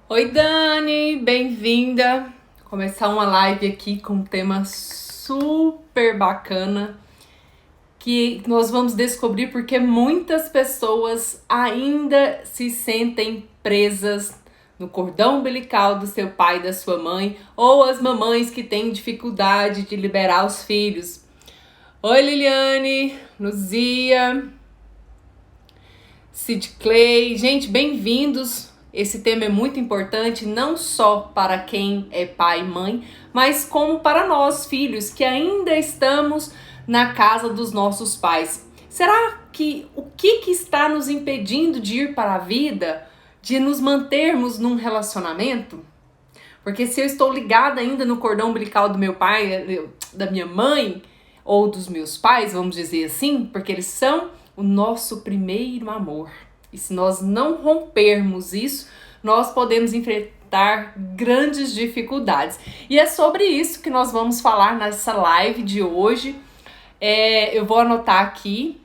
Oi, Dani, bem-vinda. Começar uma live aqui com um tema super bacana que nós vamos descobrir porque muitas pessoas ainda se sentem presas no cordão umbilical do seu pai e da sua mãe, ou as mamães que têm dificuldade de liberar os filhos. Oi, Liliane, Luzia, Sid Clay, gente, bem-vindos. Esse tema é muito importante, não só para quem é pai e mãe, mas como para nós, filhos, que ainda estamos na casa dos nossos pais. Será que o que está nos impedindo de ir para a vida, de nos mantermos num relacionamento? Porque se eu estou ligada ainda no cordão umbilical do meu pai, da minha mãe, ou dos meus pais, vamos dizer assim, porque eles são o nosso primeiro amor. E se nós não rompermos isso, nós podemos enfrentar grandes dificuldades. E é sobre isso que nós vamos falar nessa live de hoje. Eu vou anotar aqui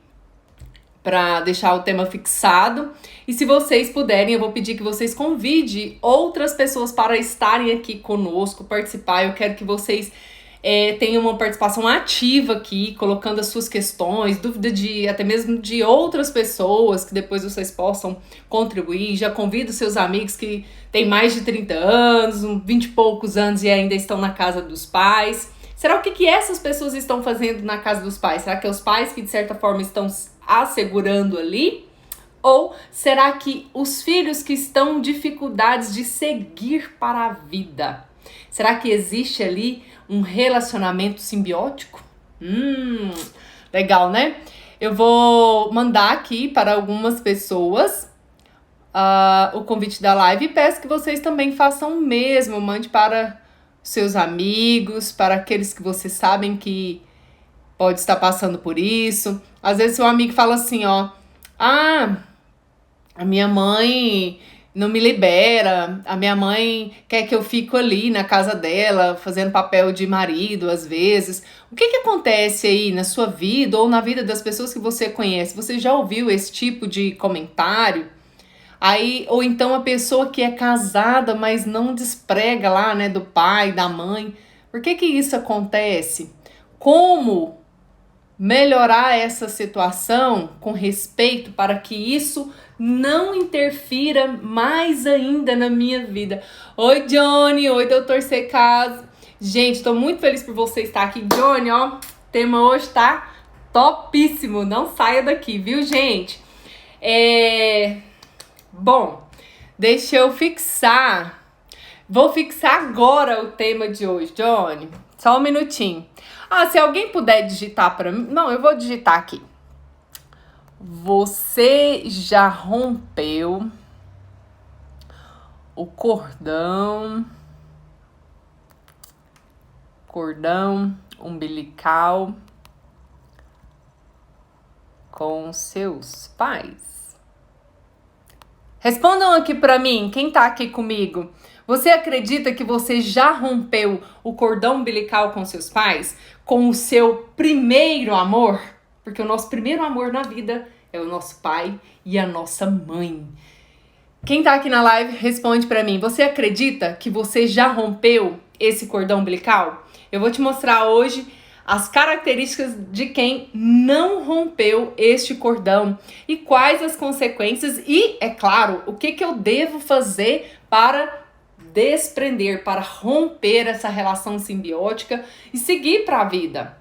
para deixar o tema fixado. E se vocês puderem, eu vou pedir que vocês convidem outras pessoas para estarem aqui conosco, participar. Eu quero que vocês tenham uma participação ativa aqui, colocando as suas questões, dúvida de até mesmo de outras pessoas, que depois vocês possam contribuir. Já convido seus amigos que têm mais de 30 anos, 20 e poucos anos e ainda estão na casa dos pais. Será o que essas pessoas estão fazendo na casa dos pais? Será que é os pais que de certa forma estão assegurando ali? Ou será que os filhos que estão em dificuldades de seguir para a vida? Será que existe ali um relacionamento simbiótico? Legal, né? Eu vou mandar aqui para algumas pessoas o convite da live e peço que vocês também façam o mesmo. Mande para seus amigos, para aqueles que vocês sabem que pode estar passando por isso. Às vezes seu amigo fala assim, ó, a minha mãe não me libera, a minha mãe quer que eu fique ali na casa dela, fazendo papel de marido às vezes. O que acontece aí na sua vida ou na vida das pessoas que você conhece? Você já ouviu esse tipo de comentário? Aí, ou então a pessoa que é casada, mas não desprega lá, né, do pai, da mãe. Por que isso acontece? Como melhorar essa situação com respeito para que isso não interfira mais ainda na minha vida? Oi, Johnny. Oi, doutor Secas. Gente, tô muito feliz por você estar aqui. Johnny, ó, o tema hoje tá topíssimo. Não saia daqui, viu, gente? Bom, deixa eu fixar. Vou fixar agora o tema de hoje, Johnny. Só um minutinho. Se alguém puder digitar para mim. Não, eu vou digitar aqui. Você já rompeu o cordão umbilical com seus pais? Respondam aqui para mim, quem tá aqui comigo. Você acredita que você já rompeu o cordão umbilical com seus pais? Com o seu primeiro amor? Porque o nosso primeiro amor na vida é o nosso pai e a nossa mãe. Quem tá aqui na live, responde pra mim. Você acredita que você já rompeu esse cordão umbilical? Eu vou te mostrar hoje as características de quem não rompeu este cordão e quais as consequências e, é claro, o que eu devo fazer para desprender, para romper essa relação simbiótica e seguir para a vida.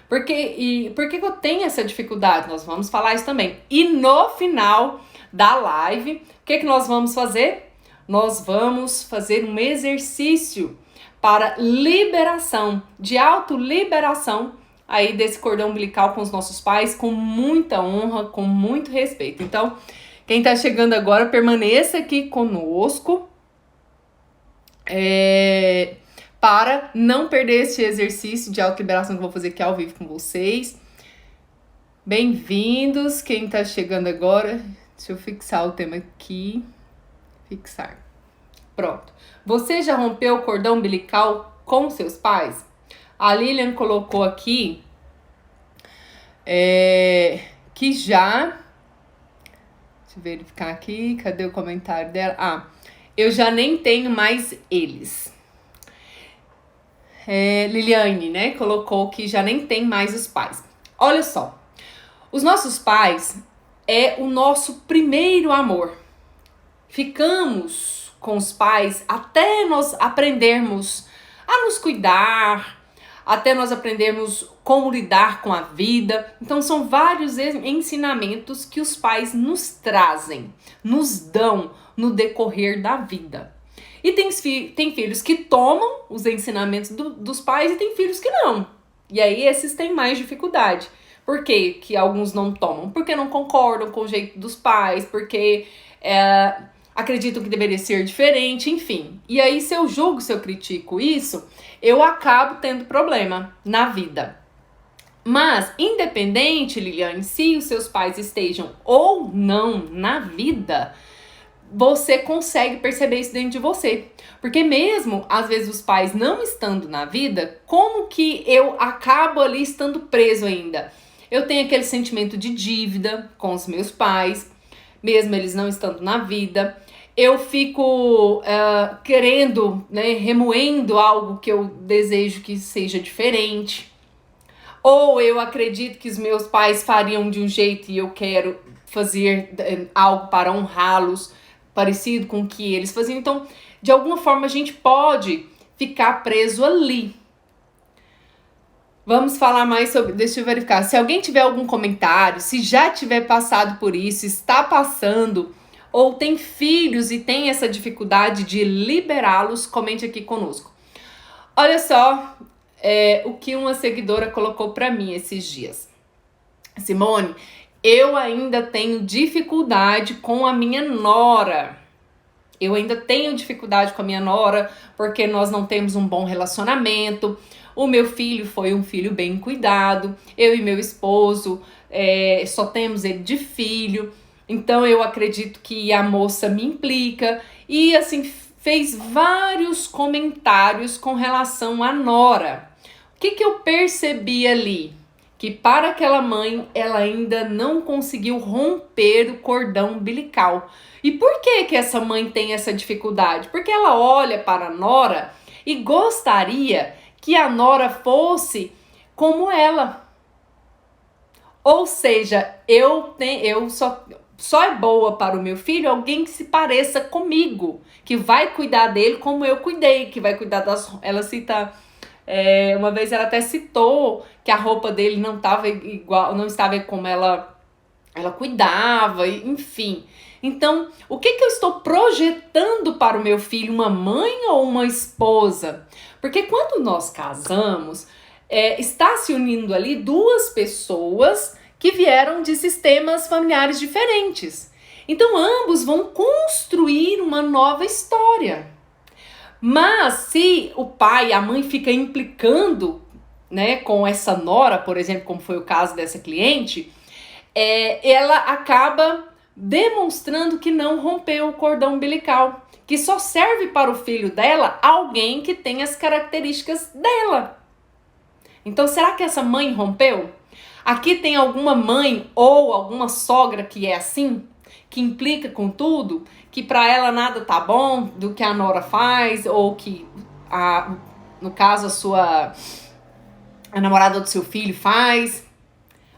Por que eu tenho essa dificuldade? Nós vamos falar isso também. E no final da live, o que nós vamos fazer? Nós vamos fazer um exercício para liberação, de autoliberação aí desse cordão umbilical com os nossos pais, com muita honra, com muito respeito. Então, quem está chegando agora, permaneça aqui conosco para não perder esse exercício de autoliberação que eu vou fazer aqui ao vivo com vocês. Bem-vindos, quem está chegando agora. Deixa eu fixar o tema aqui. Fixar. Pronto. Você já rompeu o cordão umbilical com seus pais? A Lilian colocou aqui que já... Deixa eu verificar aqui. Cadê o comentário dela? Eu já nem tenho mais eles. Liliane, né, colocou que já nem tem mais os pais. Olha só, os nossos pais é o nosso primeiro amor. Ficamos com os pais até nós aprendermos a nos cuidar, até nós aprendermos como lidar com a vida. Então são vários ensinamentos que os pais nos trazem, nos dão no decorrer da vida. E tem filhos que tomam os ensinamentos dos pais e tem filhos que não. E aí esses têm mais dificuldade. Por quê que alguns não tomam? Porque não concordam com o jeito dos pais, porque acreditam que deveria ser diferente, enfim. E aí se eu julgo, se eu critico isso, eu acabo tendo problema na vida. Mas, independente, Liliane, se os seus pais estejam ou não na vida, você consegue perceber isso dentro de você. Porque mesmo, às vezes, os pais não estando na vida, como que eu acabo ali estando preso ainda? Eu tenho aquele sentimento de dívida com os meus pais, mesmo eles não estando na vida. Eu fico querendo, né, remoendo algo que eu desejo que seja diferente. Ou eu acredito que os meus pais fariam de um jeito e eu quero fazer algo para honrá-los, parecido com o que eles faziam. Então, de alguma forma, a gente pode ficar preso ali. Vamos falar mais sobre... Deixa eu verificar. Se alguém tiver algum comentário, se já tiver passado por isso, está passando, ou tem filhos e tem essa dificuldade de liberá-los, comente aqui conosco. Olha só o que uma seguidora colocou para mim esses dias. Simone, eu ainda tenho dificuldade com a minha nora. Eu ainda tenho dificuldade com a minha nora porque nós não temos um bom relacionamento. O meu filho foi um filho bem cuidado. Eu e meu esposo só temos ele de filho. Então eu acredito que a moça me implica. E assim, fez vários comentários com relação à nora. O que eu percebi ali? Que para aquela mãe, ela ainda não conseguiu romper o cordão umbilical. E por que essa mãe tem essa dificuldade? Porque ela olha para a nora e gostaria que a nora fosse como ela. Ou seja, só é boa para o meu filho alguém que se pareça comigo, que vai cuidar dele como eu cuidei, que vai cuidar Ela cita... uma vez ela até citou que a roupa dele não estava igual, não estava como ela cuidava, enfim. Então, o que eu estou projetando para o meu filho, uma mãe ou uma esposa? Porque quando nós casamos, está se unindo ali duas pessoas que vieram de sistemas familiares diferentes. Então, ambos vão construir uma nova história. Mas se o pai e a mãe ficam implicando, né, com essa nora, por exemplo, como foi o caso dessa cliente, ela acaba demonstrando que não rompeu o cordão umbilical, que só serve para o filho dela alguém que tem as características dela. Então, será que essa mãe rompeu? Aqui tem alguma mãe ou alguma sogra que é assim? Que implica com tudo, que para ela nada tá bom do que a nora faz, ou que, no caso, a namorada do seu filho faz.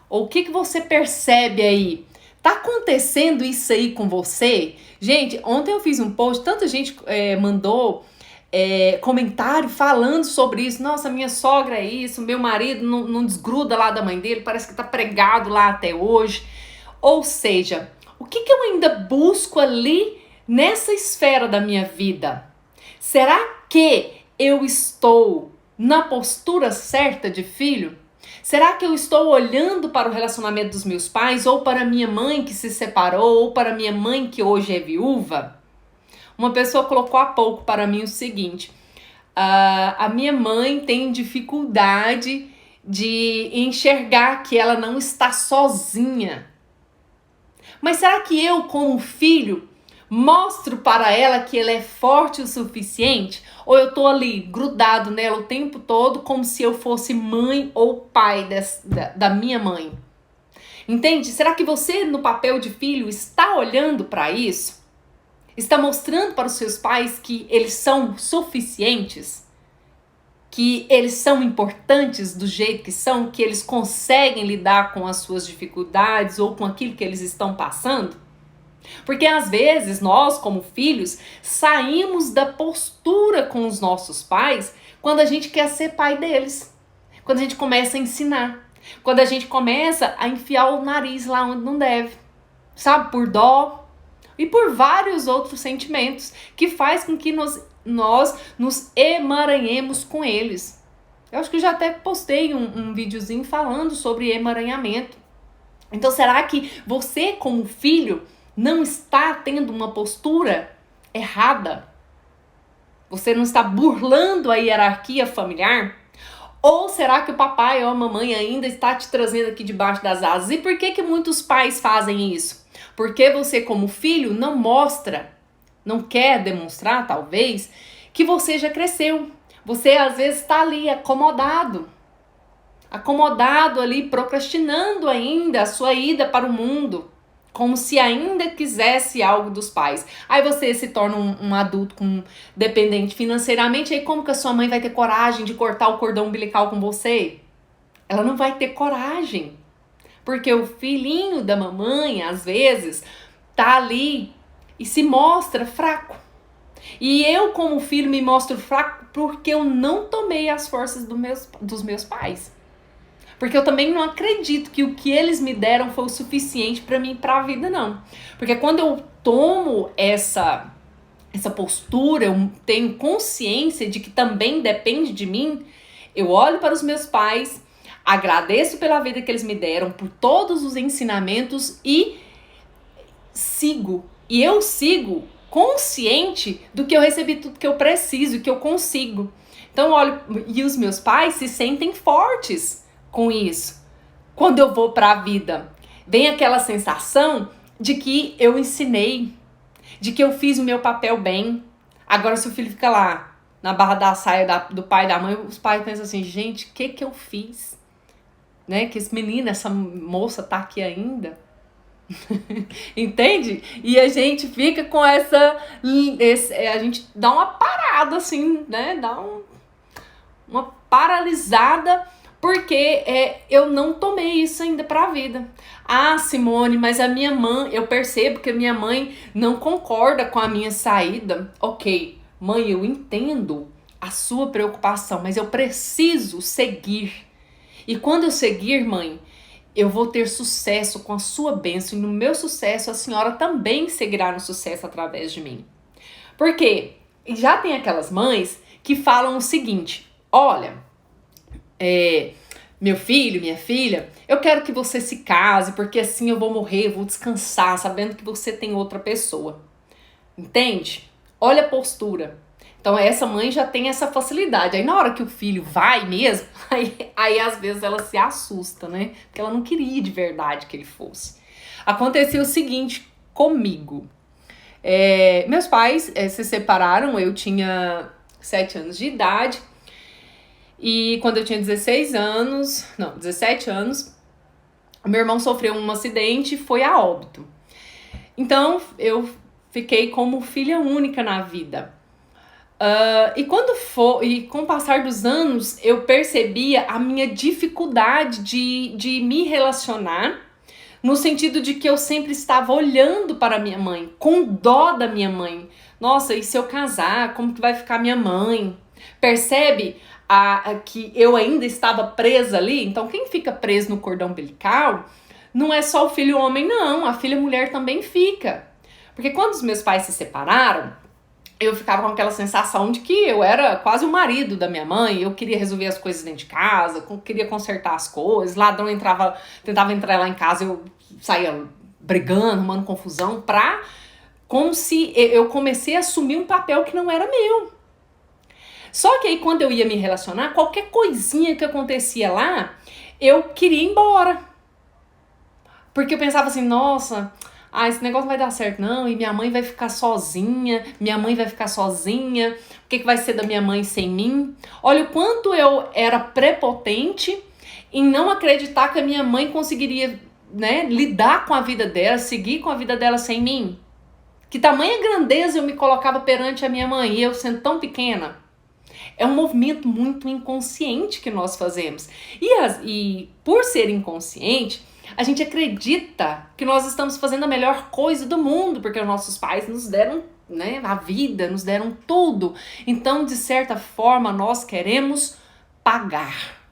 Ou o que você percebe aí? Tá acontecendo isso aí com você? Gente, ontem eu fiz um post, tanta gente mandou comentário falando sobre isso. Nossa, minha sogra é isso, meu marido não desgruda lá da mãe dele, parece que tá pregado lá até hoje. Ou seja... O que eu ainda busco ali nessa esfera da minha vida? Será que eu estou na postura certa de filho? Será que eu estou olhando para o relacionamento dos meus pais, ou para minha mãe que se separou, ou para minha mãe que hoje é viúva? Uma pessoa colocou há pouco para mim o seguinte: a minha mãe tem dificuldade de enxergar que ela não está sozinha. Mas será que eu, como filho, mostro para ela que ela é forte o suficiente? Ou eu tô ali grudado nela o tempo todo como se eu fosse mãe ou pai da minha mãe? Entende? Será que você, no papel de filho, está olhando para isso? Está mostrando para os seus pais que eles são suficientes? Que eles são importantes do jeito que são? Que eles conseguem lidar com as suas dificuldades ou com aquilo que eles estão passando? Porque às vezes nós, como filhos, saímos da postura com os nossos pais quando a gente quer ser pai deles. Quando a gente começa a ensinar. Quando a gente começa a enfiar o nariz lá onde não deve. Sabe? Por dó e por vários outros sentimentos que faz com que nós nos emaranhemos com eles. Eu acho que eu já até postei um videozinho falando sobre emaranhamento. Então será que você, como filho, não está tendo uma postura errada? Você não está burlando a hierarquia familiar? Ou será que o papai ou a mamãe ainda está te trazendo aqui debaixo das asas? E por que muitos pais fazem isso? Porque você, como filho, não mostra, não quer demonstrar, talvez, que você já cresceu. Você, às vezes, está ali acomodado ali, procrastinando ainda a sua ida para o mundo, como se ainda quisesse algo dos pais. Aí você se torna um adulto dependente financeiramente, aí como que a sua mãe vai ter coragem de cortar o cordão umbilical com você? Ela não vai ter coragem, porque o filhinho da mamãe, às vezes, tá ali e se mostra fraco. E eu, como filho, me mostro fraco porque eu não tomei as forças dos meus pais. Porque eu também não acredito que o que eles me deram foi o suficiente para mim, para a vida, não. Porque quando eu tomo essa postura, eu tenho consciência de que também depende de mim, eu olho para os meus pais, agradeço pela vida que eles me deram, por todos os ensinamentos e sigo. E eu sigo consciente do que eu recebi, tudo que eu preciso, que eu consigo. Então, olho, e os meus pais se sentem fortes com isso. Quando eu vou para a vida, vem aquela sensação de que eu ensinei, de que eu fiz o meu papel bem. Agora, se o filho fica lá na barra da saia do pai e da mãe, os pais pensam assim, gente, o que eu fiz? Né? Que esse menino, essa moça tá aqui ainda. Entende? E a gente fica com a gente dá uma parada assim, né? Dá uma paralisada, porque eu não tomei isso ainda pra vida. Ah, Simone, mas a minha mãe, eu percebo que a minha mãe não concorda com a minha saída. Ok, mãe, eu entendo a sua preocupação, mas eu preciso seguir. E quando eu seguir, mãe, eu vou ter sucesso com a sua bênção, e no meu sucesso a senhora também seguirá no sucesso através de mim. Porque já tem aquelas mães que falam o seguinte, olha, meu filho, minha filha, eu quero que você se case, porque assim eu vou morrer, eu vou descansar, sabendo que você tem outra pessoa. Entende? Olha a postura. Então essa mãe já tem essa facilidade. Aí na hora que o filho vai mesmo, aí às vezes ela se assusta, né? Porque ela não queria de verdade que ele fosse. Aconteceu o seguinte comigo. Meus pais se separaram, eu tinha 7 anos de idade. E quando eu tinha 17 anos, meu irmão sofreu um acidente e foi a óbito. Então eu fiquei como filha única na vida. E com o passar dos anos, eu percebia a minha dificuldade de me relacionar, no sentido de que eu sempre estava olhando para minha mãe, com dó da minha mãe. Nossa, e se eu casar, como que vai ficar minha mãe? Percebe que eu ainda estava presa ali? Então, quem fica preso no cordão umbilical não é só o filho homem, não. A filha mulher também fica. Porque quando os meus pais se separaram, eu ficava com aquela sensação de que eu era quase o marido da minha mãe, eu queria resolver as coisas dentro de casa, queria consertar as coisas, ladrão tentava entrar lá em casa, eu saía brigando, arrumando confusão, como se eu comecei a assumir um papel que não era meu. Só que aí quando eu ia me relacionar, qualquer coisinha que acontecia lá, eu queria ir embora. Porque eu pensava assim, nossa, esse negócio não vai dar certo não, e minha mãe vai ficar sozinha, o que vai ser da minha mãe sem mim? Olha o quanto eu era prepotente em não acreditar que a minha mãe conseguiria, né, lidar com a vida dela, seguir com a vida dela sem mim. Que tamanha grandeza eu me colocava perante a minha mãe, e eu sendo tão pequena? É um movimento muito inconsciente que nós fazemos. E por ser inconsciente, a gente acredita que nós estamos fazendo a melhor coisa do mundo, porque os nossos pais nos deram, né, a vida, nos deram tudo. Então, de certa forma, nós queremos pagar.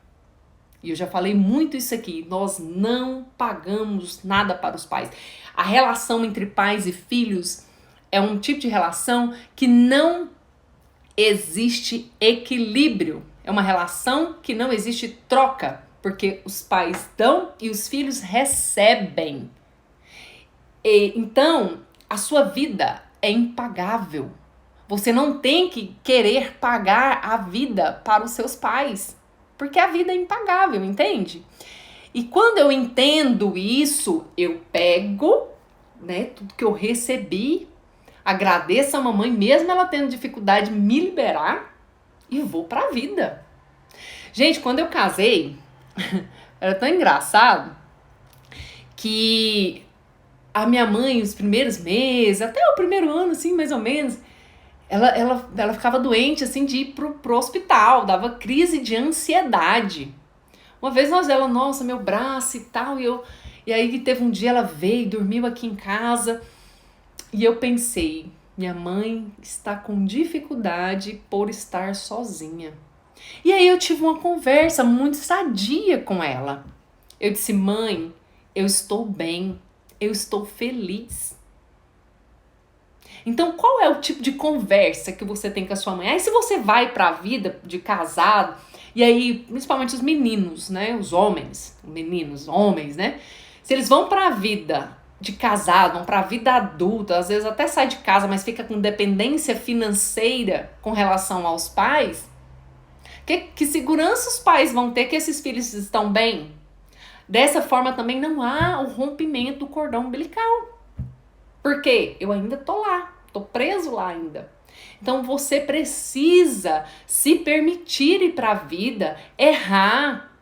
E eu já falei muito isso aqui, nós não pagamos nada para os pais. A relação entre pais e filhos é um tipo de relação que não existe equilíbrio. É uma relação que não existe troca, porque os pais dão e os filhos recebem. Então, a sua vida é impagável. Você não tem que querer pagar a vida para os seus pais, porque a vida é impagável, entende? E quando eu entendo isso, eu pego, né, tudo que eu recebi, agradeço a mamãe, mesmo ela tendo dificuldade de me liberar, e vou pra vida. Gente, quando eu casei, era tão engraçado que a minha mãe, os primeiros meses, até o primeiro ano, assim, mais ou menos, ela ficava doente, assim, de ir pro hospital, dava crise de ansiedade. Uma vez ela, nossa, meu braço e tal, e aí teve um dia ela veio, dormiu aqui em casa, e eu pensei, minha mãe está com dificuldade por estar sozinha. E aí eu tive uma conversa muito sadia com ela. Eu disse, mãe, eu estou bem, eu estou feliz. Então, qual é o tipo de conversa que você tem com a sua mãe? Aí se você vai para a vida de casado, e aí, principalmente os meninos, né, os homens, homens, né, se eles vão para a vida de casado, vão para a vida adulta, às vezes até sai de casa, mas fica com dependência financeira com relação aos pais, que segurança os pais vão ter que esses filhos estão bem? Dessa forma também não há o rompimento do cordão umbilical. Porque eu ainda tô lá, tô preso lá ainda. Então você precisa se permitir ir para a vida, errar.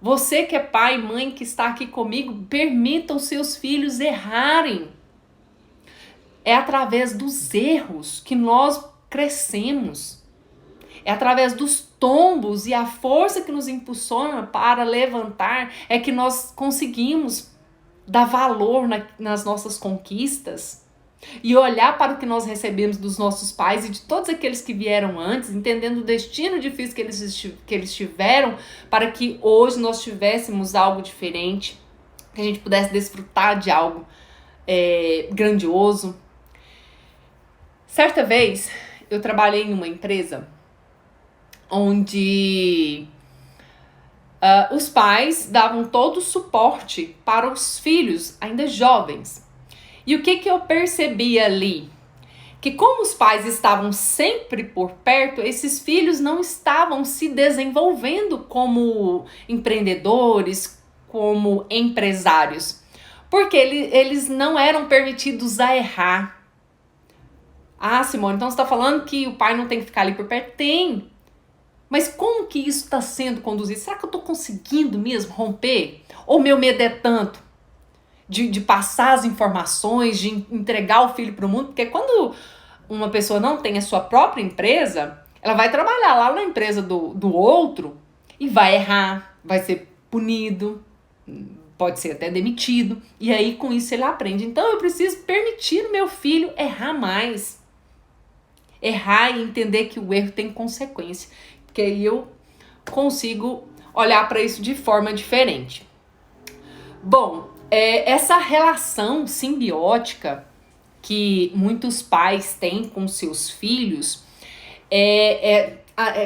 Você que é pai e mãe que está aqui comigo, permita os seus filhos errarem. É através dos erros que nós crescemos. É através dos tombos e a força que nos impulsiona para levantar é que nós conseguimos dar valor nas nossas conquistas e olhar para o que nós recebemos dos nossos pais e de todos aqueles que vieram antes, entendendo o destino difícil que eles tiveram para que hoje nós tivéssemos algo diferente, que a gente pudesse desfrutar de algo grandioso. Certa vez eu trabalhei em uma empresa onde os pais davam todo o suporte para os filhos ainda jovens. E o que eu percebi ali? Que como os pais estavam sempre por perto, esses filhos não estavam se desenvolvendo como empreendedores, como empresários. Porque eles não eram permitidos a errar. Ah, Simone, então você está falando que o pai não tem que ficar ali por perto? Tem. Mas como que isso está sendo conduzido? Será que eu estou conseguindo mesmo romper? Ou meu medo é tanto de passar as informações, de entregar o filho para o mundo? Porque quando uma pessoa não tem a sua própria empresa, ela vai trabalhar lá na empresa do outro e vai errar, vai ser punido, pode ser até demitido. E aí com isso ele aprende. Então eu preciso permitir o meu filho errar mais. Errar e entender que o erro tem consequência. Porque aí eu consigo olhar para isso de forma diferente. Bom, essa relação simbiótica que muitos pais têm com seus filhos é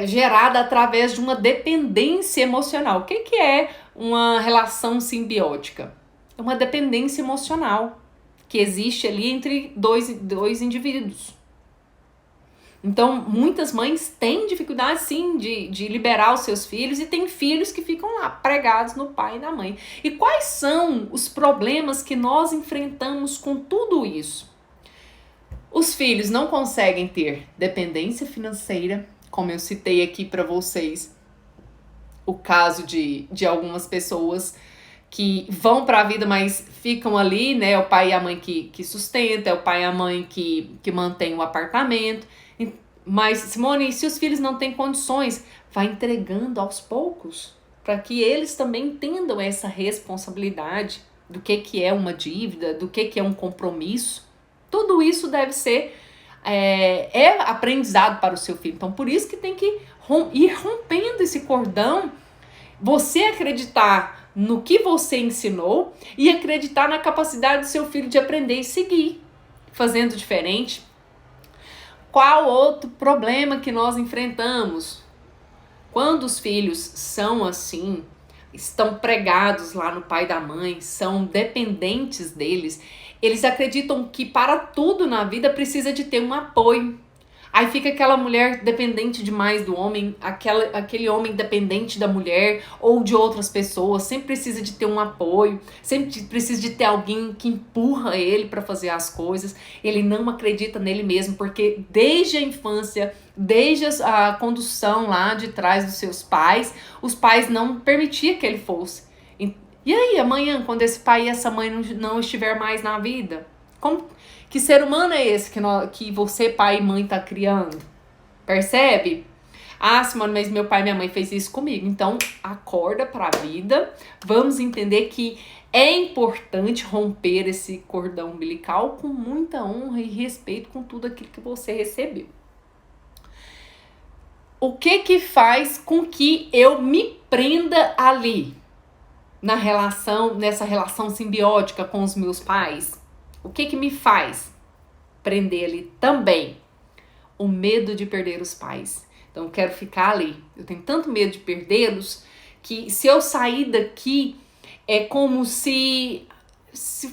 gerada através de uma dependência emocional. O que é uma relação simbiótica? É uma dependência emocional que existe ali entre dois indivíduos. Então, muitas mães têm dificuldade, sim, de liberar os seus filhos e tem filhos que ficam lá, pregados no pai e na mãe. E quais são os problemas que nós enfrentamos com tudo isso? Os filhos não conseguem ter dependência financeira, como eu citei aqui para vocês, o caso de algumas pessoas que vão para a vida, mas ficam ali, né? É o pai e a mãe que sustenta, é o pai e a mãe que mantém o apartamento. Mas, Simone, se os filhos não têm condições, vai entregando aos poucos, para que eles também entendam essa responsabilidade do que é uma dívida, do que é um compromisso. Tudo isso deve ser aprendizado para o seu filho. Então, por isso que tem que ir rompendo esse cordão, você acreditar no que você ensinou e acreditar na capacidade do seu filho de aprender e seguir, fazendo diferente. Qual outro problema que nós enfrentamos? Quando os filhos são assim, estão pregados lá no pai e da mãe, são dependentes deles, eles acreditam que para tudo na vida precisa de ter um apoio. Aí fica aquela mulher dependente demais do homem, aquele homem dependente da mulher ou de outras pessoas, sempre precisa de ter um apoio, sempre precisa de ter alguém que empurra ele para fazer as coisas. Ele não acredita nele mesmo, porque desde a infância, desde a condução lá de trás dos seus pais, os pais não permitiam que ele fosse. E aí, amanhã, quando esse pai e essa mãe não estiver mais na vida, que ser humano é esse que você, pai e mãe, tá criando? Percebe? Ah, Simone, mas meu pai e minha mãe fez isso comigo. Então, acorda pra vida. Vamos entender que é importante romper esse cordão umbilical com muita honra e respeito com tudo aquilo que você recebeu. O que faz com que eu me prenda ali, nessa relação simbiótica com os meus pais? O que me faz prender ali também? O medo de perder os pais. Então eu quero ficar ali. Eu tenho tanto medo de perdê-los que se eu sair daqui é como se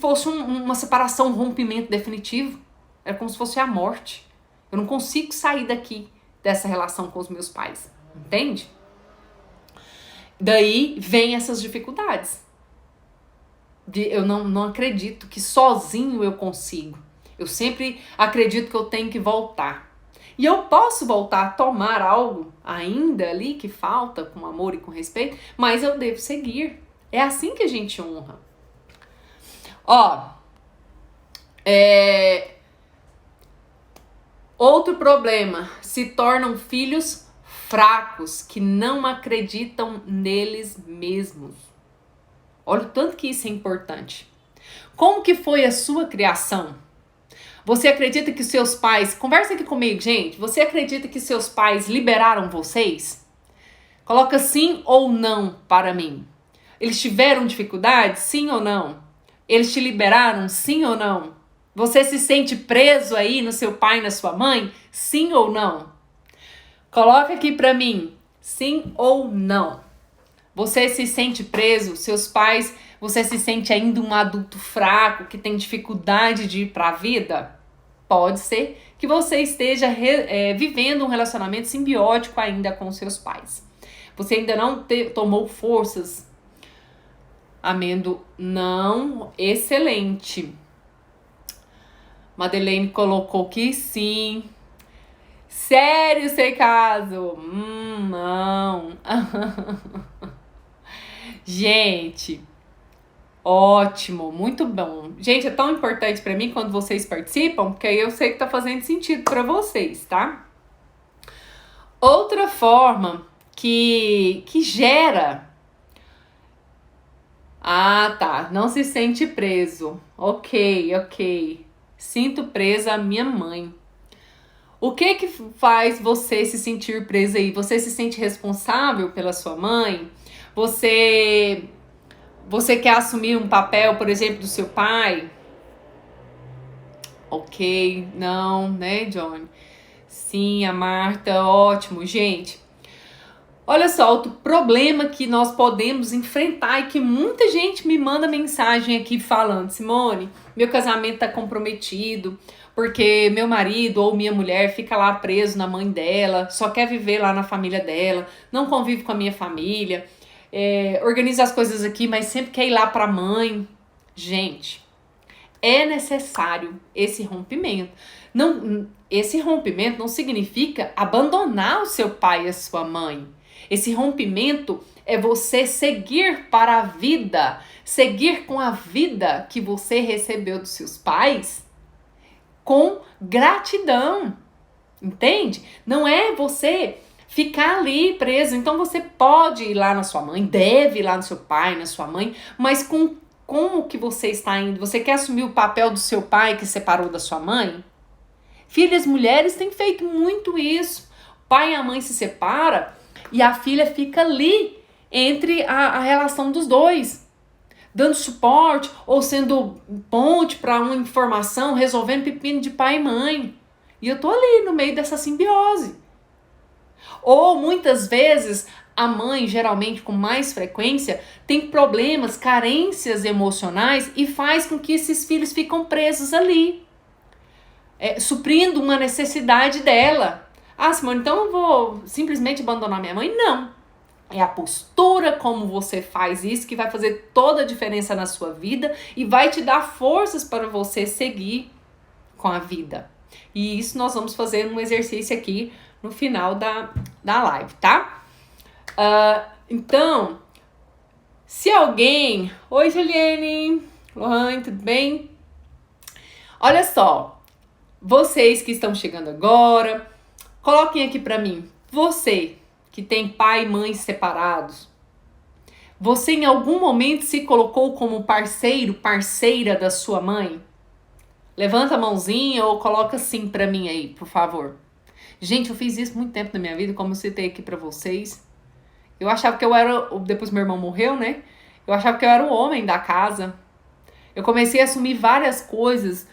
fosse uma separação, um rompimento definitivo. É como se fosse a morte. Eu não consigo sair daqui dessa relação com os meus pais. Entende? Daí vem essas dificuldades. Eu não acredito que sozinho eu consigo. Eu sempre acredito que eu tenho que voltar. E eu posso voltar a tomar algo ainda ali que falta, com amor e com respeito, mas eu devo seguir. É assim que a gente honra. Outro problema, se tornam filhos fracos, que não acreditam neles mesmos. Olha o tanto que isso é importante. Como que foi a sua criação? Você acredita que seus pais... Conversa aqui comigo, gente. Você acredita que seus pais liberaram vocês? Coloca sim ou não para mim. Eles tiveram dificuldade? Sim ou não? Eles te liberaram? Sim ou não? Você se sente preso aí no seu pai e na sua mãe? Sim ou não? Coloca aqui para mim. Sim ou não? Você se sente preso? Seus pais, você se sente ainda um adulto fraco que tem dificuldade de ir para a vida? Pode ser que você esteja vivendo um relacionamento simbiótico ainda com seus pais. Você ainda não tomou forças. Amendo, não, excelente. Madeleine colocou que sim. Sério, sem caso? Não. Gente, ótimo, muito bom. Gente, é tão importante pra mim quando vocês participam, porque aí eu sei que tá fazendo sentido pra vocês, tá? Outra forma que gera... Ah, tá, não se sente preso. Ok. Sinto presa a minha mãe. O que faz você se sentir presa aí? Você se sente responsável pela sua mãe? Você quer assumir um papel, por exemplo, do seu pai? Ok, não, né, Johnny? Sim, a Marta, ótimo. Gente, olha só, outro problema que nós podemos enfrentar e que muita gente me manda mensagem aqui falando: Simone, meu casamento tá comprometido porque meu marido ou minha mulher fica lá preso na mãe dela, só quer viver lá na família dela, não convive com a minha família, organiza as coisas aqui, mas sempre quer ir lá pra mãe. Gente, é necessário esse rompimento. Esse rompimento não significa abandonar o seu pai e a sua mãe. Esse rompimento é você seguir para a vida, seguir com a vida que você recebeu dos seus pais com gratidão, entende? Não é você ficar ali preso. Então você pode ir lá na sua mãe, deve ir lá no seu pai, na sua mãe, mas com como que você está indo? Você quer assumir o papel do seu pai que separou da sua mãe? Filhas mulheres têm feito muito isso. O pai e a mãe se separam e a filha fica ali entre a relação dos dois, dando suporte ou sendo ponte para uma informação, resolvendo pepino de pai e mãe. E eu tô ali no meio dessa simbiose. Ou muitas vezes a mãe, geralmente com mais frequência, tem problemas, carências emocionais e faz com que esses filhos ficam presos ali, suprindo uma necessidade dela. Ah, Simone, então eu vou simplesmente abandonar minha mãe? Não. É a postura como você faz isso que vai fazer toda a diferença na sua vida e vai te dar forças para você seguir com a vida. E isso nós vamos fazer um exercício aqui no final da live, tá? Então, se alguém... Oi, Juliane! Lohane, tudo bem? Olha só, vocês que estão chegando agora, coloquem aqui pra mim. Você que tem pai e mãe separados, você em algum momento se colocou como parceiro, parceira da sua mãe? Levanta a mãozinha ou coloca assim pra mim aí, por favor. Gente, eu fiz isso muito tempo na minha vida, como eu citei aqui pra vocês. Eu achava que eu era... Depois meu irmão morreu, né? Eu achava que eu era o homem da casa. Eu comecei a assumir várias coisas,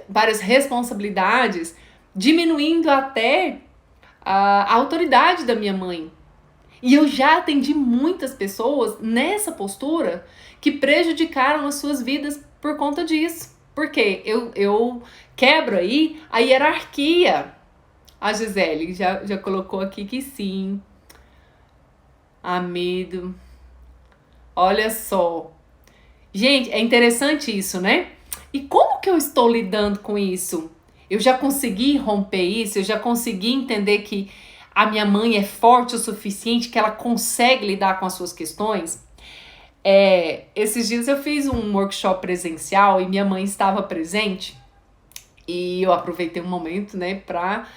várias responsabilidades, diminuindo até a autoridade da minha mãe. E eu já atendi muitas pessoas nessa postura que prejudicaram as suas vidas por conta disso. Porque eu quebro aí a hierarquia. A Gisele já colocou aqui que sim. Medo. Olha só. Gente, é interessante isso, né? E como que eu estou lidando com isso? Eu já consegui romper isso? Eu já consegui entender que a minha mãe é forte o suficiente, que ela consegue lidar com as suas questões? Esses dias eu fiz um workshop presencial e minha mãe estava presente. E eu aproveitei um momento, né, para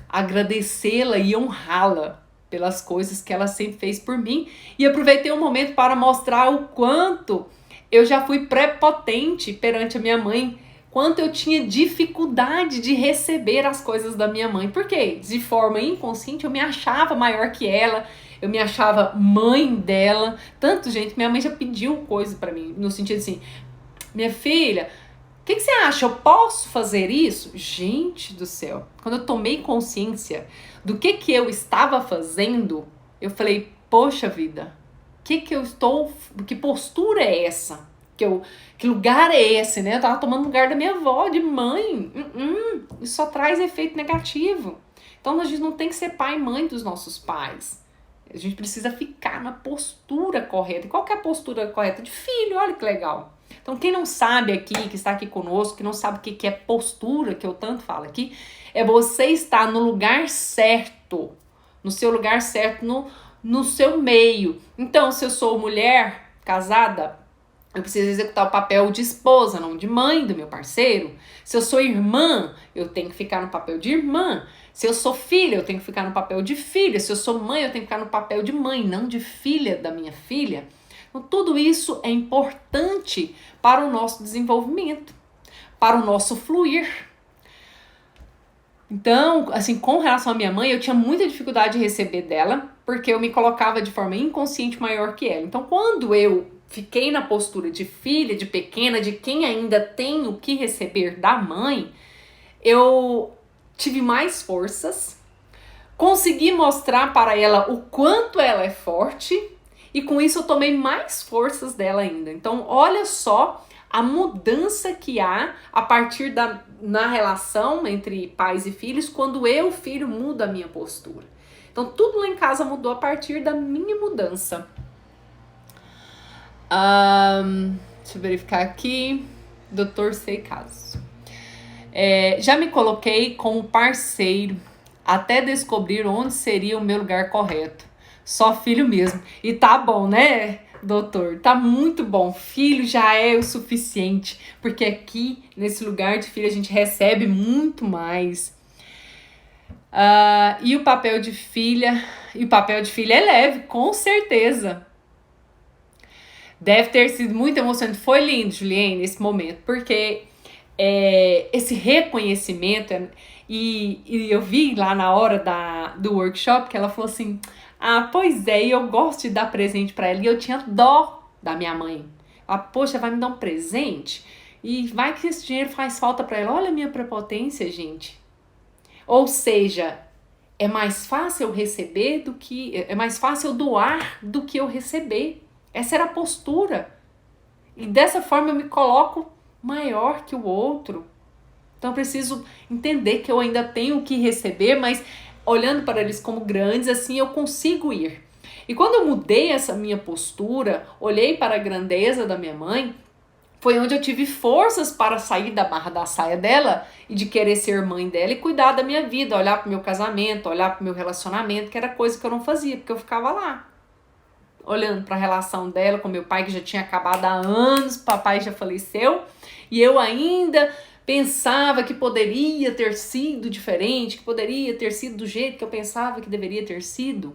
agradecê-la e honrá-la pelas coisas que ela sempre fez por mim. E aproveitei um momento para mostrar o quanto eu já fui prepotente perante a minha mãe, quanto eu tinha dificuldade de receber as coisas da minha mãe. Porque de forma inconsciente eu me achava maior que ela, eu me achava mãe dela. Tanto, gente, minha mãe já pediu coisa pra mim, no sentido assim, minha filha, o que você acha? Eu posso fazer isso? Gente do céu, quando eu tomei consciência do que eu estava fazendo, eu falei, poxa vida, que postura é essa? Que lugar é esse, né? Eu tava tomando lugar da minha avó, de mãe. Isso só traz efeito negativo. Então a gente não tem que ser pai e mãe dos nossos pais. A gente precisa ficar na postura correta. E qual que é a postura correta? De filho, olha que legal. Então quem não sabe aqui, que está aqui conosco, que não sabe o que é postura, que eu tanto falo aqui, é você estar no lugar certo, no seu lugar certo, no seu meio. Então, se eu sou mulher casada, eu preciso executar o papel de esposa, não de mãe do meu parceiro. Se eu sou irmã, eu tenho que ficar no papel de irmã. Se eu sou filha, eu tenho que ficar no papel de filha. Se eu sou mãe, eu tenho que ficar no papel de mãe, não de filha da minha filha. Então, tudo isso é importante para o nosso desenvolvimento, para o nosso fluir. Então, assim, com relação à minha mãe, eu tinha muita dificuldade de receber dela, porque eu me colocava de forma inconsciente maior que ela. Então, quando eu fiquei na postura de filha, de pequena, de quem ainda tem o que receber da mãe, eu tive mais forças, consegui mostrar para ela o quanto ela é forte e com isso eu tomei mais forças dela ainda. Então, olha só a mudança que há a partir na relação entre pais e filhos quando eu, filho, mudo a minha postura. Então, tudo lá em casa mudou a partir da minha mudança. Deixa eu verificar aqui. Doutor Sei Caso. Já me coloquei como parceiro. até descobrir onde seria o meu lugar correto. Só filho mesmo. E tá bom, né, doutor? Tá muito bom. Filho já é o suficiente, porque aqui, nesse lugar de filho, a gente recebe muito mais. E o papel de filha? E o papel de filha é leve, com certeza. Deve ter sido muito emocionante. Foi lindo, Juliane, esse momento, porque esse reconhecimento, e eu vi lá na hora do workshop que ela falou assim, pois é, eu gosto de dar presente pra ela, e eu tinha dó da minha mãe. Poxa, vai me dar um presente? E vai que esse dinheiro faz falta pra ela. Olha a minha prepotência, gente. Ou seja, é mais fácil eu receber é mais fácil eu doar do que eu receber. Essa era a postura. E dessa forma eu me coloco maior que o outro. Então eu preciso entender que eu ainda tenho o que receber, mas olhando para eles como grandes, assim eu consigo ir. E quando eu mudei essa minha postura, olhei para a grandeza da minha mãe, foi onde eu tive forças para sair da barra da saia dela e de querer ser mãe dela e cuidar da minha vida, olhar para o meu casamento, olhar para o meu relacionamento, que era coisa que eu não fazia, porque eu ficava lá, olhando para a relação dela com meu pai, que já tinha acabado há anos, papai já faleceu, e eu ainda pensava que poderia ter sido diferente, que poderia ter sido do jeito que eu pensava que deveria ter sido.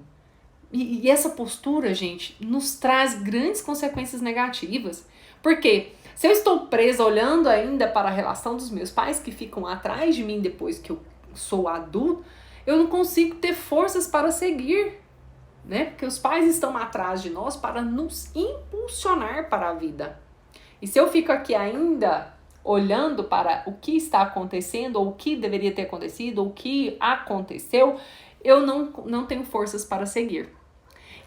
E essa postura, gente, nos traz grandes consequências negativas. Por quê? Se eu estou presa olhando ainda para a relação dos meus pais que ficam atrás de mim depois que eu sou adulto, eu não consigo ter forças para seguir, né? Porque os pais estão atrás de nós para nos impulsionar para a vida. E se eu fico aqui ainda olhando para o que está acontecendo, ou o que deveria ter acontecido, ou o que aconteceu, eu não tenho forças para seguir.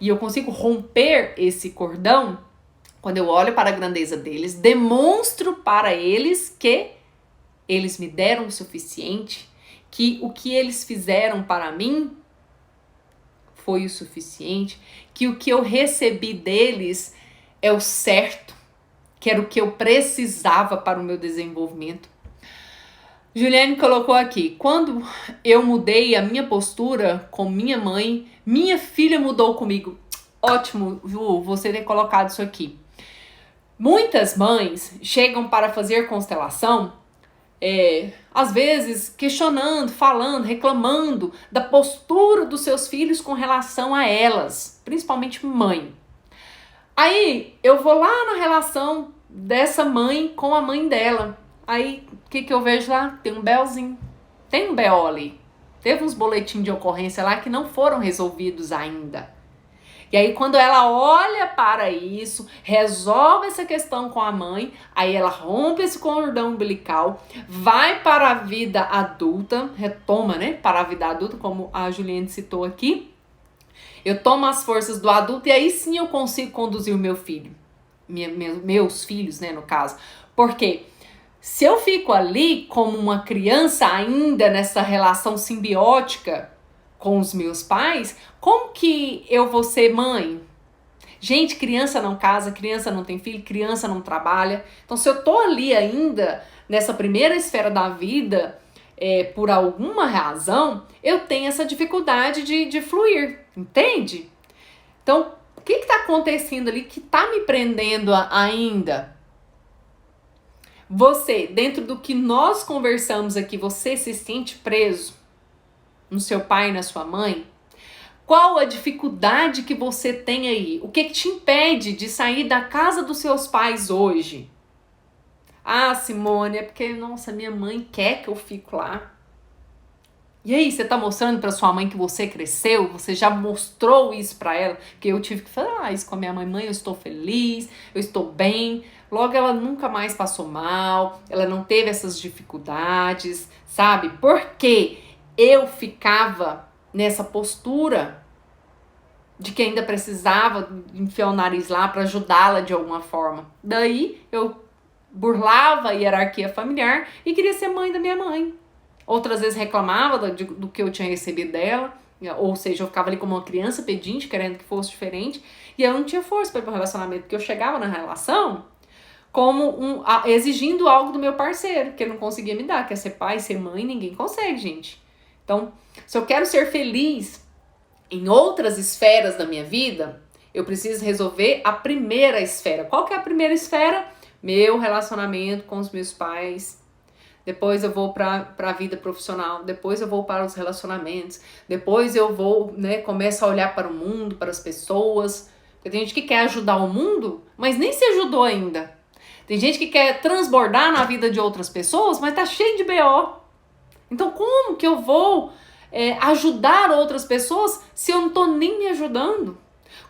E eu consigo romper esse cordão quando eu olho para a grandeza deles, demonstro para eles que eles me deram o suficiente, que o que eles fizeram para mim foi o suficiente, que o que eu recebi deles é o certo, que era o que eu precisava para o meu desenvolvimento. Juliane colocou aqui, quando eu mudei a minha postura com minha mãe, minha filha mudou comigo. Ótimo, Ju, você ter colocado isso aqui. Muitas mães chegam para fazer constelação, às vezes questionando, falando, reclamando da postura dos seus filhos com relação a elas, principalmente mãe. Aí eu vou lá na relação dessa mãe com a mãe dela. Aí o que eu vejo lá? Tem um belzinho, tem um BO ali. Teve uns boletins de ocorrência lá que não foram resolvidos ainda. E aí quando ela olha para isso, resolve essa questão com a mãe, aí ela rompe esse cordão umbilical, vai para a vida adulta, retoma, né, para a vida adulta, como a Juliane citou aqui. Eu tomo as forças do adulto e aí sim eu consigo conduzir o meu filho, meus filhos, né, no caso. Porque se eu fico ali como uma criança ainda nessa relação simbiótica com os meus pais, como que eu vou ser mãe? Gente, criança não casa, criança não tem filho, criança não trabalha. Então, se eu tô ali ainda nessa primeira esfera da vida, por alguma razão, eu tenho essa dificuldade de fluir, entende? Então, o que está acontecendo ali que está me prendendo ainda? Você, dentro do que nós conversamos aqui, você se sente preso no seu pai e na sua mãe? Qual a dificuldade que você tem aí? O que te impede de sair da casa dos seus pais hoje? Simone, é porque, nossa, minha mãe quer que eu fique lá. E aí, você tá mostrando pra sua mãe que você cresceu? Você já mostrou isso pra ela? Porque eu tive que falar isso com a minha mãe. Mãe, eu estou feliz, eu estou bem. Logo, ela nunca mais passou mal, ela não teve essas dificuldades, sabe? Porque eu ficava nessa postura de que ainda precisava enfiar o nariz lá para ajudá-la de alguma forma. Daí eu burlava a hierarquia familiar e queria ser mãe da minha mãe. Outras vezes reclamava do que eu tinha recebido dela, ou seja, eu ficava ali como uma criança pedinte, querendo que fosse diferente, e eu não tinha força para ir para um relacionamento, porque eu chegava na relação como exigindo algo do meu parceiro, que ele não conseguia me dar, que é ser pai, ser mãe, ninguém consegue, gente. Então, se eu quero ser feliz em outras esferas da minha vida, eu preciso resolver a primeira esfera. Qual que é a primeira esfera? Meu relacionamento com os meus pais. Depois eu vou para a vida profissional, depois eu vou para os relacionamentos, depois eu vou, começo a olhar para o mundo, para as pessoas. Porque tem gente que quer ajudar o mundo, mas nem se ajudou ainda. Tem gente que quer transbordar na vida de outras pessoas, mas tá cheio de BO. Então como que eu vou ajudar outras pessoas se eu não tô nem me ajudando?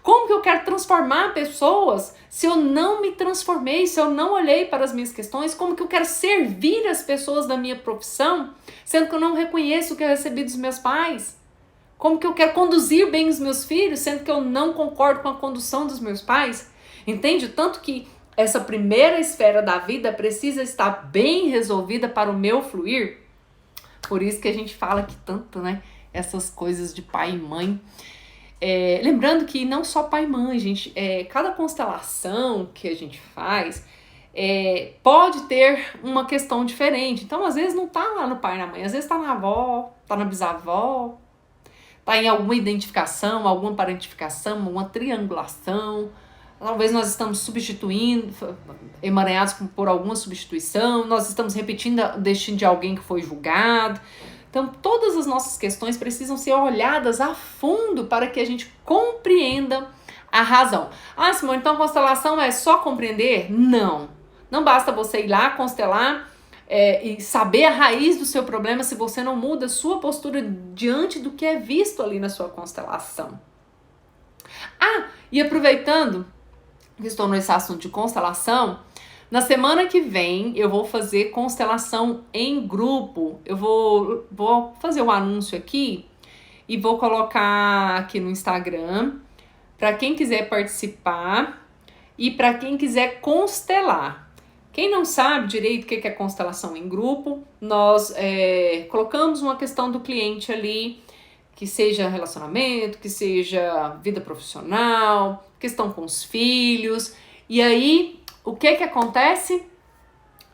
Como que eu quero transformar pessoas se eu não me transformei, se eu não olhei para as minhas questões? Como que eu quero servir as pessoas da minha profissão, sendo que eu não reconheço o que eu recebi dos meus pais? Como que eu quero conduzir bem os meus filhos, sendo que eu não concordo com a condução dos meus pais? Entende? Tanto que essa primeira esfera da vida precisa estar bem resolvida para o meu fluir. Por isso que a gente fala que tanto, essas coisas de pai e mãe. Lembrando que não só pai e mãe, gente, cada constelação que a gente faz pode ter uma questão diferente. Então, às vezes, não tá lá no pai e na mãe, às vezes tá na avó, tá na bisavó, tá em alguma identificação, alguma parentificação, uma triangulação. Talvez nós estamos substituindo, emaranhados por alguma substituição, nós estamos repetindo o destino de alguém que foi julgado. Então, todas as nossas questões precisam ser olhadas a fundo para que a gente compreenda a razão. Ah, Simone, então a constelação é só compreender? Não. Não basta você ir lá constelar e saber a raiz do seu problema se você não muda a sua postura diante do que é visto ali na sua constelação. Ah, e aproveitando que estou nesse assunto de constelação, na semana que vem eu vou fazer constelação em grupo. Eu vou fazer um anúncio aqui e vou colocar aqui no Instagram para quem quiser participar e para quem quiser constelar. Quem não sabe direito o que é constelação em grupo, nós colocamos uma questão do cliente ali, que seja relacionamento, que seja vida profissional, questão com os filhos, e aí o que acontece?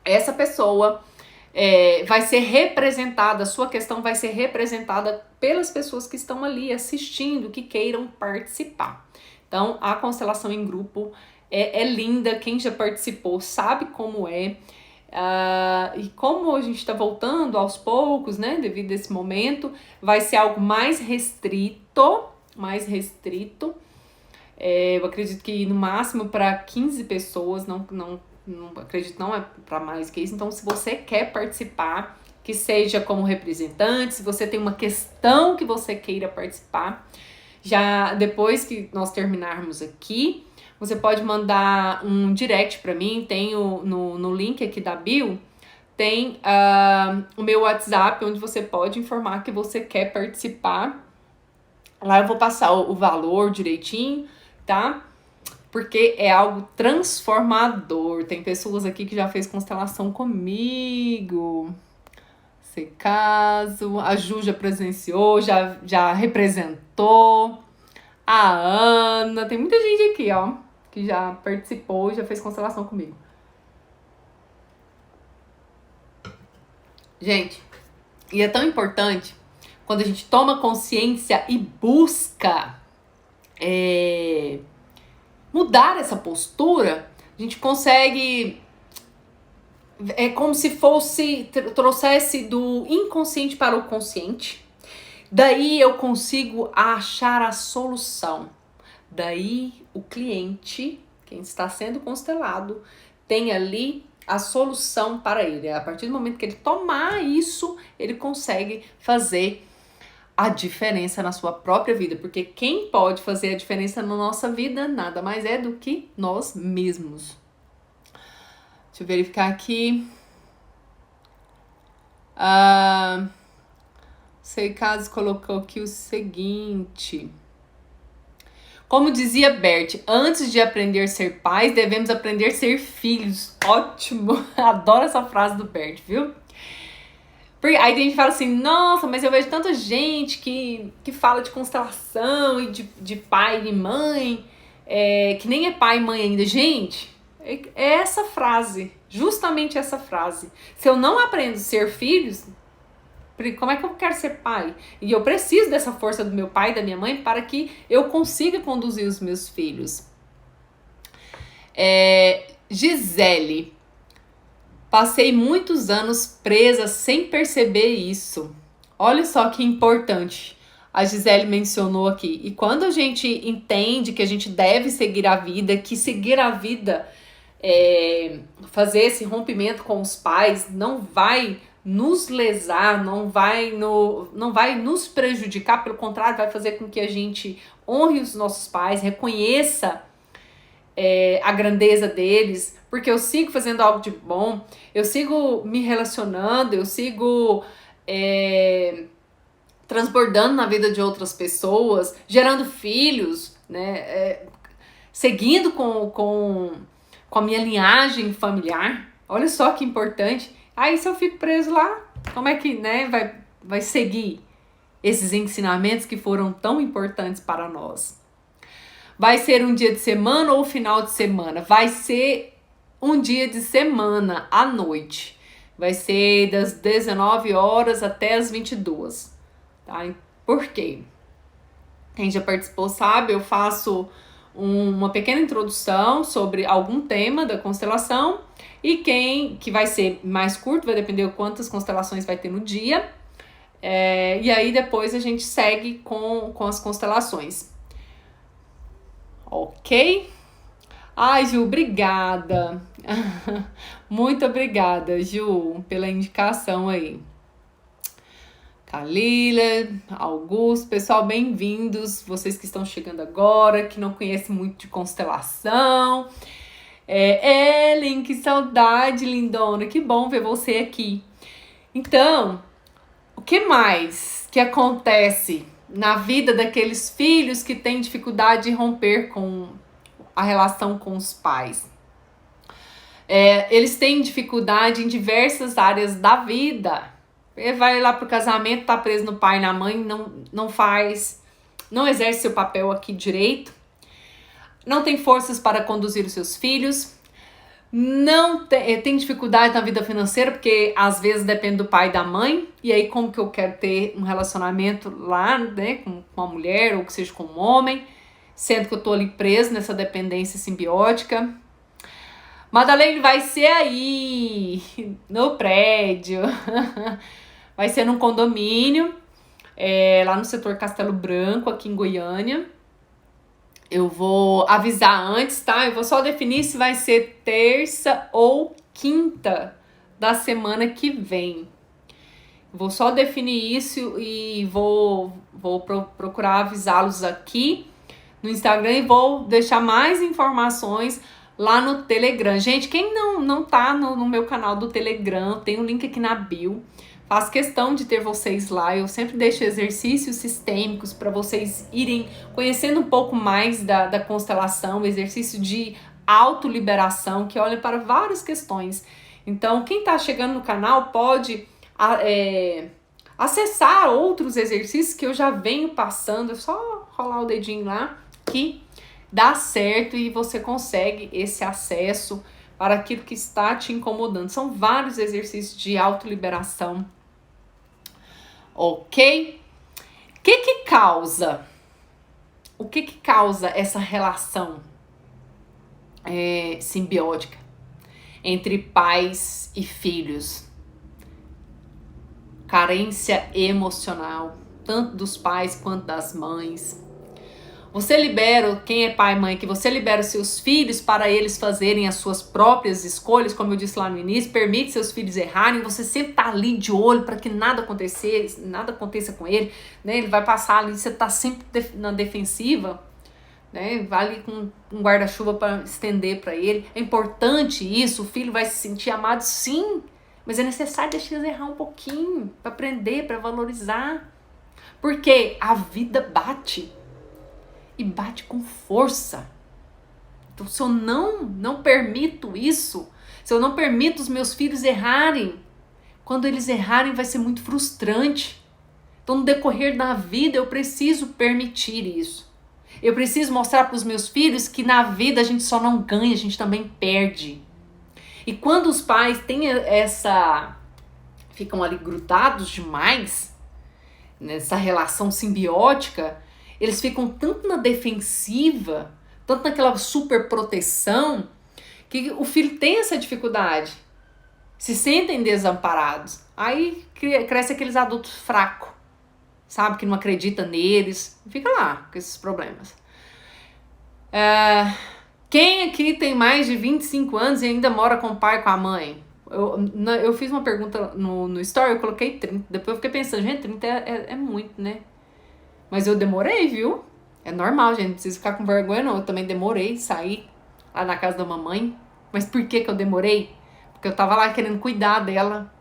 Essa pessoa vai ser representada, a sua questão vai ser representada pelas pessoas que estão ali assistindo, que queiram participar. Então, a constelação em grupo é linda, quem já participou sabe como é. E como a gente está voltando aos poucos, devido a esse momento, vai ser algo mais restrito. Eu acredito que no máximo para 15 pessoas, não acredito, não é para mais que isso. Então, se você quer participar, que seja como representante, se você tem uma questão que você queira participar, já depois que nós terminarmos aqui, você pode mandar um direct para mim, tem no link aqui da bio, tem o meu WhatsApp, onde você pode informar que você quer participar. Lá eu vou passar o valor direitinho, tá? Porque é algo transformador. Tem pessoas aqui que já fez constelação comigo. Se caso, a Ju já presenciou, já representou. A Ana, tem muita gente aqui, ó, que já participou e já fez constelação comigo. Gente, e é tão importante quando a gente toma consciência e busca mudar essa postura, a gente consegue, como se trouxesse do inconsciente para o consciente. Daí eu consigo achar a solução. Daí o cliente, quem está sendo constelado, tem ali a solução para ele. A partir do momento que ele tomar isso, ele consegue fazer a diferença na sua própria vida. Porque quem pode fazer a diferença na nossa vida nada mais é do que nós mesmos. Deixa eu verificar aqui. Sei caso colocou aqui o seguinte. Como dizia Bert, antes de aprender a ser pais, devemos aprender a ser filhos. Ótimo! Adoro essa frase do Bert, viu? Porque aí tem gente que fala assim, nossa, mas eu vejo tanta gente que fala de constelação e de pai e mãe, que nem é pai e mãe ainda. Gente, é essa frase, justamente essa frase. Se eu não aprendo a ser filhos, Como é que eu quero ser pai? E eu preciso dessa força do meu pai e da minha mãe para que eu consiga conduzir os meus filhos. Gisele, passei muitos anos presa sem perceber isso. Olha só que importante. A Gisele mencionou aqui. E quando a gente entende que a gente deve seguir a vida, que seguir a vida, fazer esse rompimento com os pais, não vai nos lesar, não vai nos prejudicar, pelo contrário, vai fazer com que a gente honre os nossos pais, reconheça a grandeza deles, porque eu sigo fazendo algo de bom, eu sigo me relacionando, eu sigo transbordando na vida de outras pessoas, gerando filhos, né? Seguindo com a minha linhagem familiar. Olha só que importante. Aí se eu fico preso lá, como é que, né, vai seguir esses ensinamentos que foram tão importantes para nós? Vai ser um dia de semana ou final de semana? Vai ser um dia de semana à noite. Vai ser das 19 horas até as 22. Tá? Por quê? Quem já participou sabe, eu faço uma pequena introdução sobre algum tema da constelação, e que vai ser mais curto, vai depender de quantas constelações vai ter no dia, e aí depois a gente segue com as constelações. Ok? Ai, Ju, obrigada. Muito obrigada, Ju, pela indicação aí. Kalila, Augusto, pessoal, bem-vindos. Vocês que estão chegando agora, que não conhecem muito de constelação. Ellen, que saudade, lindona. Que bom ver você aqui. Então, o que mais que acontece na vida daqueles filhos que têm dificuldade de romper com a relação com os pais? Eles têm dificuldade em diversas áreas da vida. Ele vai lá pro casamento, tá preso no pai e na mãe, não exerce seu papel aqui direito, não tem forças para conduzir os seus filhos, não tem dificuldade na vida financeira, porque às vezes depende do pai e da mãe, e aí como que eu quero ter um relacionamento lá, né, com uma mulher, ou que seja com um homem, sendo que eu tô ali preso nessa dependência simbiótica. Madalene, vai ser aí, no prédio, vai ser num condomínio, lá no setor Castelo Branco, aqui em Goiânia. Eu vou avisar antes, tá? Eu vou só definir se vai ser terça ou quinta da semana que vem. Vou só definir isso e vou procurar avisá-los aqui no Instagram e vou deixar mais informações lá no Telegram. Gente, quem não tá no meu canal do Telegram, tem um link aqui na bio. Faço questão de ter vocês lá. Eu sempre deixo exercícios sistêmicos para vocês irem conhecendo um pouco mais da constelação, exercício de autoliberação, que olha para várias questões. Então, quem tá chegando no canal pode acessar outros exercícios que eu já venho passando. É só rolar o dedinho lá que dá certo e você consegue esse acesso para aquilo que está te incomodando. São vários exercícios de autoliberação. Ok? O que causa essa relação simbiótica entre pais e filhos? Carência emocional, tanto dos pais quanto das mães. Você libera, quem é pai e mãe, que você libera os seus filhos para eles fazerem as suas próprias escolhas, como eu disse lá no início, permite seus filhos errarem, você sempre tá ali de olho para que nada aconteça com ele, né? Ele vai passar ali, você tá sempre na defensiva, né? Vai ali com um guarda-chuva para estender para ele. É importante isso, o filho vai se sentir amado, sim, mas é necessário deixar eles errar um pouquinho, para aprender, para valorizar, porque a vida bate. E bate com força. Então, se eu não permito isso, se eu não permito os meus filhos errarem, quando eles errarem vai ser muito frustrante. Então, no decorrer da vida, eu preciso permitir isso. Eu preciso mostrar para os meus filhos que na vida a gente só não ganha, a gente também perde. E quando os pais têm ficam ali grudados demais, nessa relação simbiótica, eles ficam tanto na defensiva, tanto naquela super proteção, que o filho tem essa dificuldade, se sentem desamparados. Aí cresce aqueles adultos fracos, sabe, que não acredita neles, fica lá com esses problemas. Quem aqui tem mais de 25 anos e ainda mora com o pai e com a mãe? Eu fiz uma pergunta no story, eu coloquei 30, depois eu fiquei pensando, gente, 30 é muito, né? Mas eu demorei, viu? É normal, gente, não precisa ficar com vergonha não, eu também demorei, saí lá na casa da mamãe. Mas por que eu demorei? Porque eu tava lá querendo cuidar dela.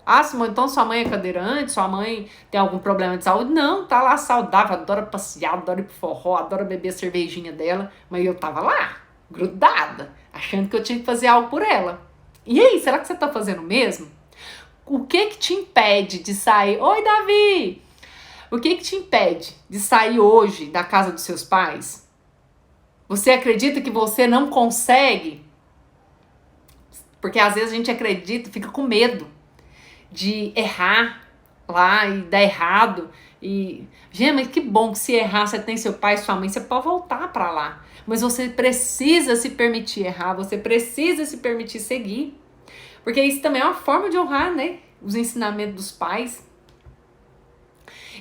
Ah, Simone, então sua mãe é cadeirante? Sua mãe tem algum problema de saúde? Não, tá lá saudável, adora passear, adora ir pro forró, adora beber a cervejinha dela. Mas eu tava lá, grudada, achando que eu tinha que fazer algo por ela. E aí, será que você tá fazendo mesmo? O que te impede de sair? Oi, Davi! O que te impede de sair hoje da casa dos seus pais? Você acredita que você não consegue? Porque às vezes a gente acredita, fica com medo de errar lá e dar errado. E, gente, mas que bom que se errar, você tem seu pai e sua mãe, você pode voltar pra lá. Mas você precisa se permitir errar, você precisa se permitir seguir. Porque isso também é uma forma de honrar, né? Os ensinamentos dos pais.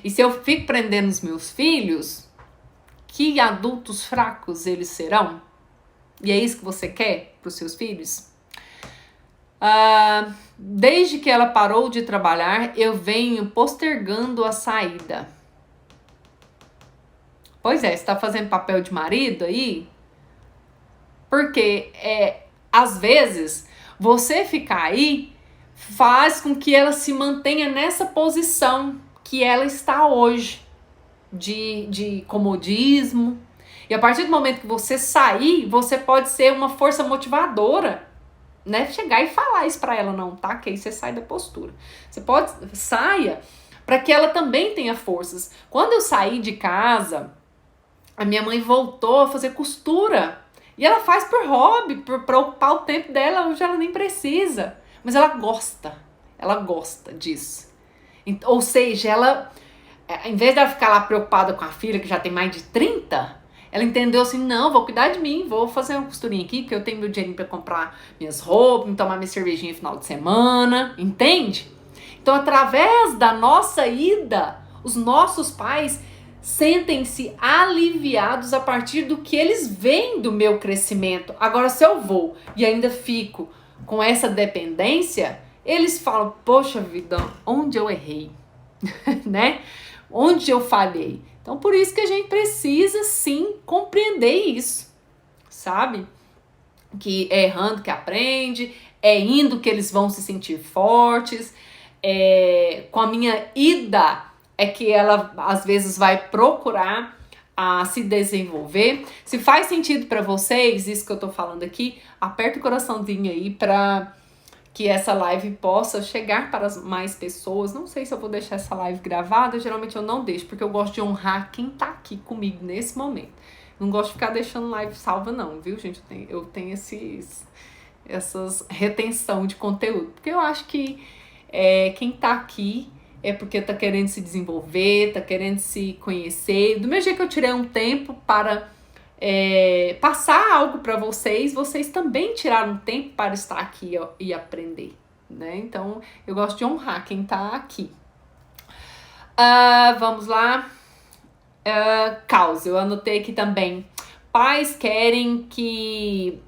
E se eu fico prendendo os meus filhos, que adultos fracos eles serão? E é isso que você quer para os seus filhos? Desde que ela parou de trabalhar, eu venho postergando a saída. Pois é, você tá fazendo papel de marido aí? Porque, às vezes, você ficar aí faz com que ela se mantenha nessa posição que ela está hoje, de comodismo. E a partir do momento que você sair, você pode ser uma força motivadora, né? Chegar e falar isso pra ela, não, tá? Que aí você sai da postura. Você saia para que ela também tenha forças. Quando eu saí de casa, a minha mãe voltou a fazer costura. E ela faz por hobby, pra ocupar o tempo dela, hoje ela nem precisa. Mas ela gosta disso. Ou seja, ela, em vez de ela ficar lá preocupada com a filha, que já tem mais de 30, ela entendeu assim, não, vou cuidar de mim, vou fazer uma costurinha aqui, porque eu tenho meu dinheirinho pra comprar minhas roupas, tomar minha cervejinha no final de semana, entende? Então, através da nossa ida, os nossos pais sentem-se aliviados a partir do que eles veem do meu crescimento. Agora, se eu vou e ainda fico com essa dependência, eles falam, poxa vida, onde eu errei, né? Onde eu falhei? Então, por isso que a gente precisa, sim, compreender isso, sabe? Que é errando que aprende, é indo que eles vão se sentir fortes, com a minha ida é que ela, às vezes, vai procurar a se desenvolver. Se faz sentido para vocês, isso que eu tô falando aqui, aperta o coraçãozinho aí para que essa live possa chegar para mais pessoas. Não sei se eu vou deixar essa live gravada, geralmente eu não deixo, porque eu gosto de honrar quem tá aqui comigo nesse momento. Não gosto de ficar deixando live salva não, viu, gente? Eu tenho essas retenção de conteúdo, porque eu acho que quem tá aqui é porque tá querendo se desenvolver, tá querendo se conhecer. Do mesmo jeito que eu tirei um tempo para passar algo para vocês, vocês também tiraram um tempo para estar aqui e aprender, né? Então, eu gosto de honrar quem tá aqui. Vamos lá. Causa, eu anotei aqui também. Pais querem que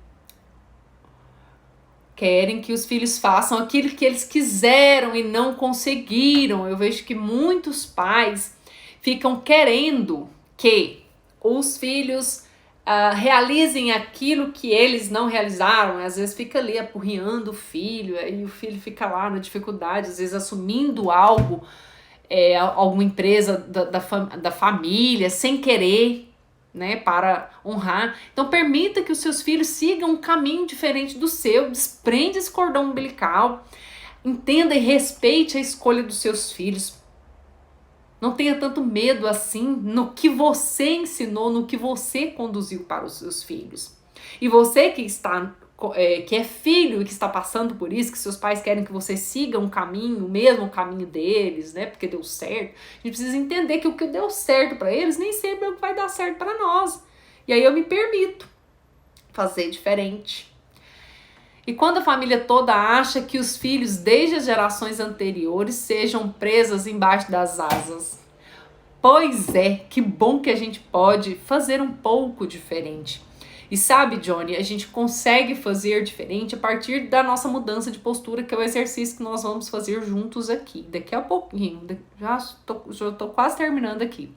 os filhos façam aquilo que eles quiseram e não conseguiram. Eu vejo que muitos pais ficam querendo que os filhos realizem aquilo que eles não realizaram. Às vezes fica ali apurriando o filho, aí o filho fica lá na dificuldade, às vezes assumindo algo, alguma empresa da família, sem querer, né, para honrar. Então permita que os seus filhos sigam um caminho diferente do seu, desprende esse cordão umbilical, entenda e respeite a escolha dos seus filhos. Não tenha tanto medo assim no que você ensinou, no que você conduziu para os seus filhos. E você que está que é filho e que está passando por isso, que seus pais querem que você siga um caminho, o mesmo caminho deles, né? Porque deu certo. A gente precisa entender que o que deu certo para eles nem sempre é o que vai dar certo para nós. E aí eu me permito fazer diferente. E quando a família toda acha que os filhos, desde as gerações anteriores, sejam presas embaixo das asas. Pois é, que bom que a gente pode fazer um pouco diferente. E sabe, Johnny, a gente consegue fazer diferente a partir da nossa mudança de postura, que é o exercício que nós vamos fazer juntos aqui. Daqui a pouquinho, já tô quase terminando aqui.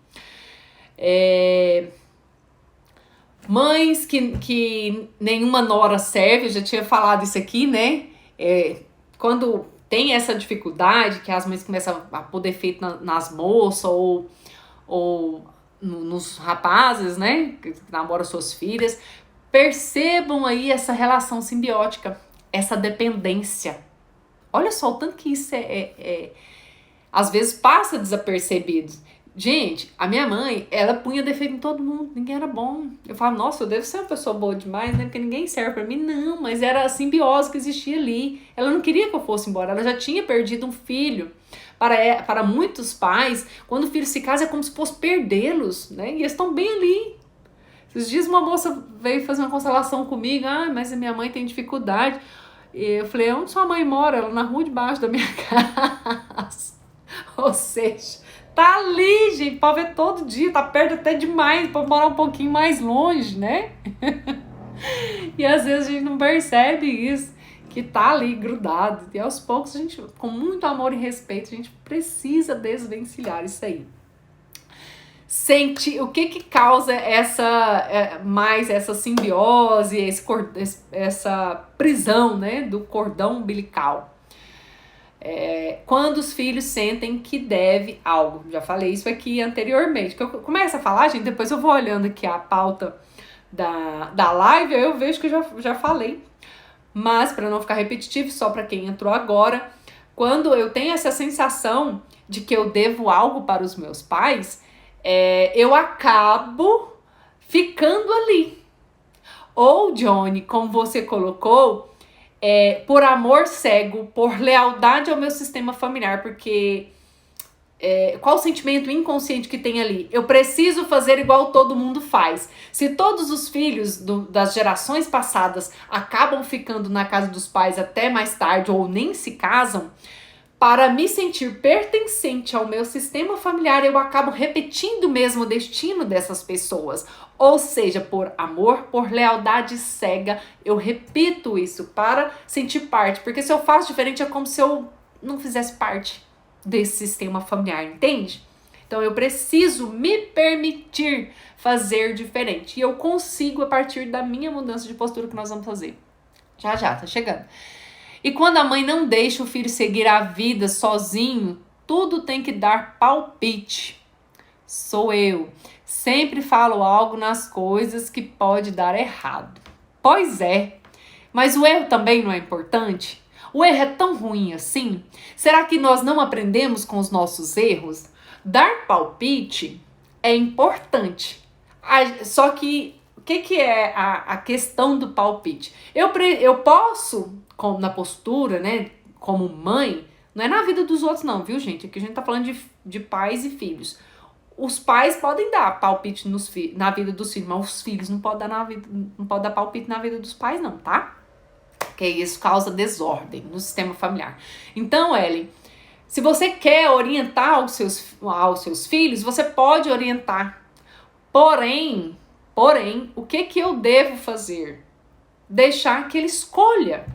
Mães que nenhuma nora serve, eu já tinha falado isso aqui, né? Quando tem essa dificuldade, que as mães começam a pôr defeito nas moças ou nos rapazes, né? Que namoram suas filhas, percebam aí essa relação simbiótica, essa dependência. Olha só o tanto que isso às vezes passa desapercebido. Gente, a minha mãe, ela punha defeito em todo mundo, ninguém era bom. Eu falo, nossa, eu devo ser uma pessoa boa demais, né? Porque ninguém serve pra mim. Não, mas era a simbiose que existia ali. Ela não queria que eu fosse embora, ela já tinha perdido um filho. Para muitos pais, quando o filho se casa é como se fosse perdê-los, né? E eles estão bem ali. Esses dias uma moça veio fazer uma constelação comigo, mas a minha mãe tem dificuldade. E eu falei, onde sua mãe mora? Ela na rua debaixo da minha casa. Ou seja, tá ali, gente, pode ver todo dia, tá perto até demais, pode morar um pouquinho mais longe, né? E às vezes a gente não percebe isso, que tá ali grudado. E aos poucos a gente, com muito amor e respeito, a gente precisa desvencilhar isso aí. Sente o que causa mais essa simbiose, essa prisão, né, do cordão umbilical. Quando os filhos sentem que deve algo. Já falei isso aqui anteriormente. Que eu começo a falar, gente, depois eu vou olhando aqui a pauta da live, aí eu vejo que eu já falei. Mas, para não ficar repetitivo, só para quem entrou agora, quando eu tenho essa sensação de que eu devo algo para os meus pais, eu acabo ficando ali. Ou, Johnny, como você colocou, por amor cego, por lealdade ao meu sistema familiar, porque qual o sentimento inconsciente que tem ali? Eu preciso fazer igual todo mundo faz. Se todos os filhos das gerações passadas acabam ficando na casa dos pais até mais tarde ou nem se casam, para me sentir pertencente ao meu sistema familiar, eu acabo repetindo o mesmo destino dessas pessoas. Ou seja, por amor, por lealdade cega, eu repito isso para sentir parte. Porque se eu faço diferente, é como se eu não fizesse parte desse sistema familiar, entende? Então eu preciso me permitir fazer diferente. E eu consigo a partir da minha mudança de postura que nós vamos fazer. Já, tá chegando. E quando a mãe não deixa o filho seguir a vida sozinho, tudo tem que dar palpite. Sou eu. Sempre falo algo nas coisas que pode dar errado. Pois é, mas o erro também não é importante? O erro é tão ruim assim? Será que nós não aprendemos com os nossos erros? Dar palpite é importante. Só que o que é a questão do palpite? Eu posso, na postura, né, como mãe, não é na vida dos outros não, viu, gente? Aqui a gente tá falando de pais e filhos. Os pais podem dar palpite na vida dos filhos, mas os filhos não podem dar palpite na vida dos pais não, tá? Porque isso causa desordem no sistema familiar. Então, Ellen, se você quer orientar aos seus filhos, você pode orientar. Porém, o que eu devo fazer? Deixar que ele escolha.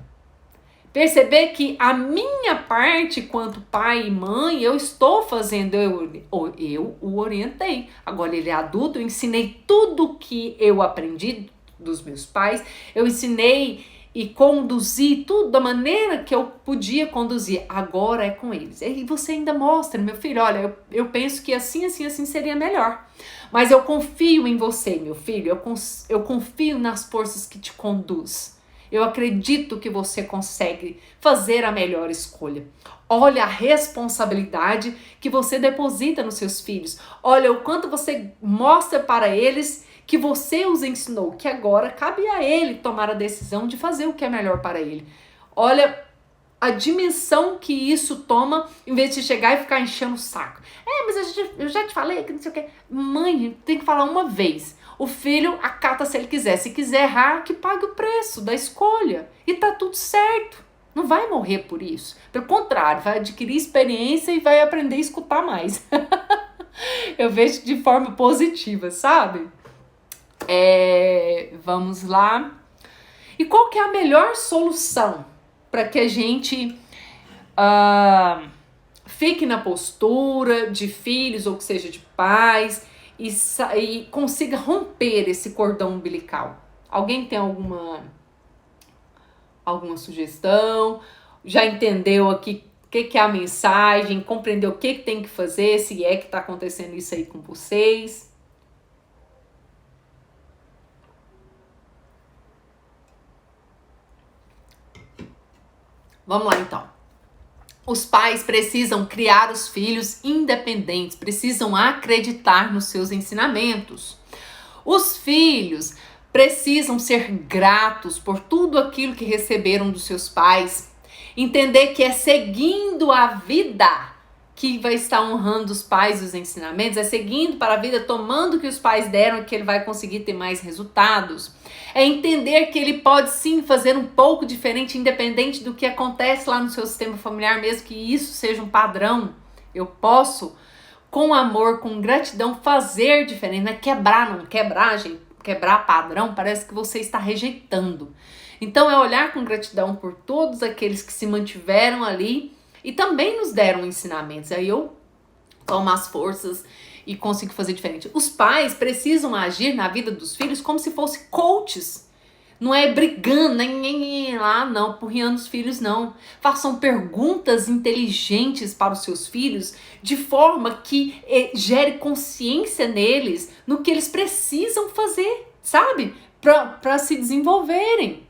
Perceber que a minha parte, quanto pai e mãe, eu estou fazendo, eu o orientei. Agora ele é adulto, eu ensinei tudo que eu aprendi dos meus pais, eu ensinei e conduzi tudo da maneira que eu podia conduzir. Agora é com eles. E você ainda mostra, meu filho, olha, eu penso que assim seria melhor. Mas eu confio em você, meu filho, eu confio nas forças que te conduz. Eu acredito que você consegue fazer a melhor escolha. Olha a responsabilidade que você deposita nos seus filhos. Olha o quanto você mostra para eles que você os ensinou, que agora cabe a ele tomar a decisão de fazer o que é melhor para ele. Olha a dimensão que isso toma, em vez de chegar e ficar enchendo o saco. Mas eu já te falei que não sei o que. Mãe, tem que falar uma vez. O filho acata se ele quiser. Se quiser errar, que pague o preço da escolha. E tá tudo certo. Não vai morrer por isso. Pelo contrário, vai adquirir experiência e vai aprender a escutar mais. Eu vejo de forma positiva, sabe? Vamos lá. E qual que é a melhor solução para que a gente fique na postura de filhos ou que seja de pais e consiga romper esse cordão umbilical? Alguém tem alguma sugestão? Já entendeu aqui o que é a mensagem? Compreendeu o que tem que fazer? Se é que está acontecendo isso aí com vocês? Vamos lá então. Os pais precisam criar os filhos independentes, precisam acreditar nos seus ensinamentos. Os filhos precisam ser gratos por tudo aquilo que receberam dos seus pais, entender que é seguindo a vida que vai estar honrando os pais e os ensinamentos, é seguindo para a vida, tomando o que os pais deram, que ele vai conseguir ter mais resultados. É entender que ele pode sim fazer um pouco diferente, independente do que acontece lá no seu sistema familiar, mesmo que isso seja um padrão. Eu posso, com amor, com gratidão, fazer diferente. Não é quebrar, não. Quebrar, gente. Quebrar padrão parece que você está rejeitando. Então é olhar com gratidão por todos aqueles que se mantiveram ali e também nos deram ensinamentos. Aí eu tomo as forças e consigo fazer diferente. Os pais precisam agir na vida dos filhos como se fossem coaches. Não é brigando, nem lá, não, porriando os filhos, não. Façam perguntas inteligentes para os seus filhos, de forma que gere consciência neles no que eles precisam fazer, sabe? Para se desenvolverem.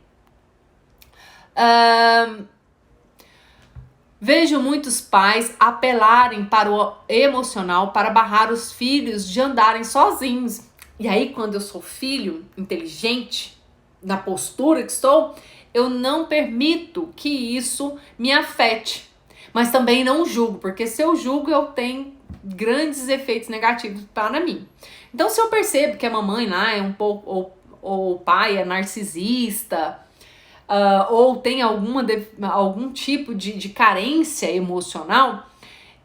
Vejo muitos pais apelarem para o emocional para barrar os filhos de andarem sozinhos. E aí, quando eu sou filho inteligente, na postura que estou, eu não permito que isso me afete. Mas também não julgo, porque se eu julgo, eu tenho grandes efeitos negativos para mim. Então, se eu percebo que a mamãe lá é um pouco, ou o pai é narcisista, ou tem algum tipo de carência emocional,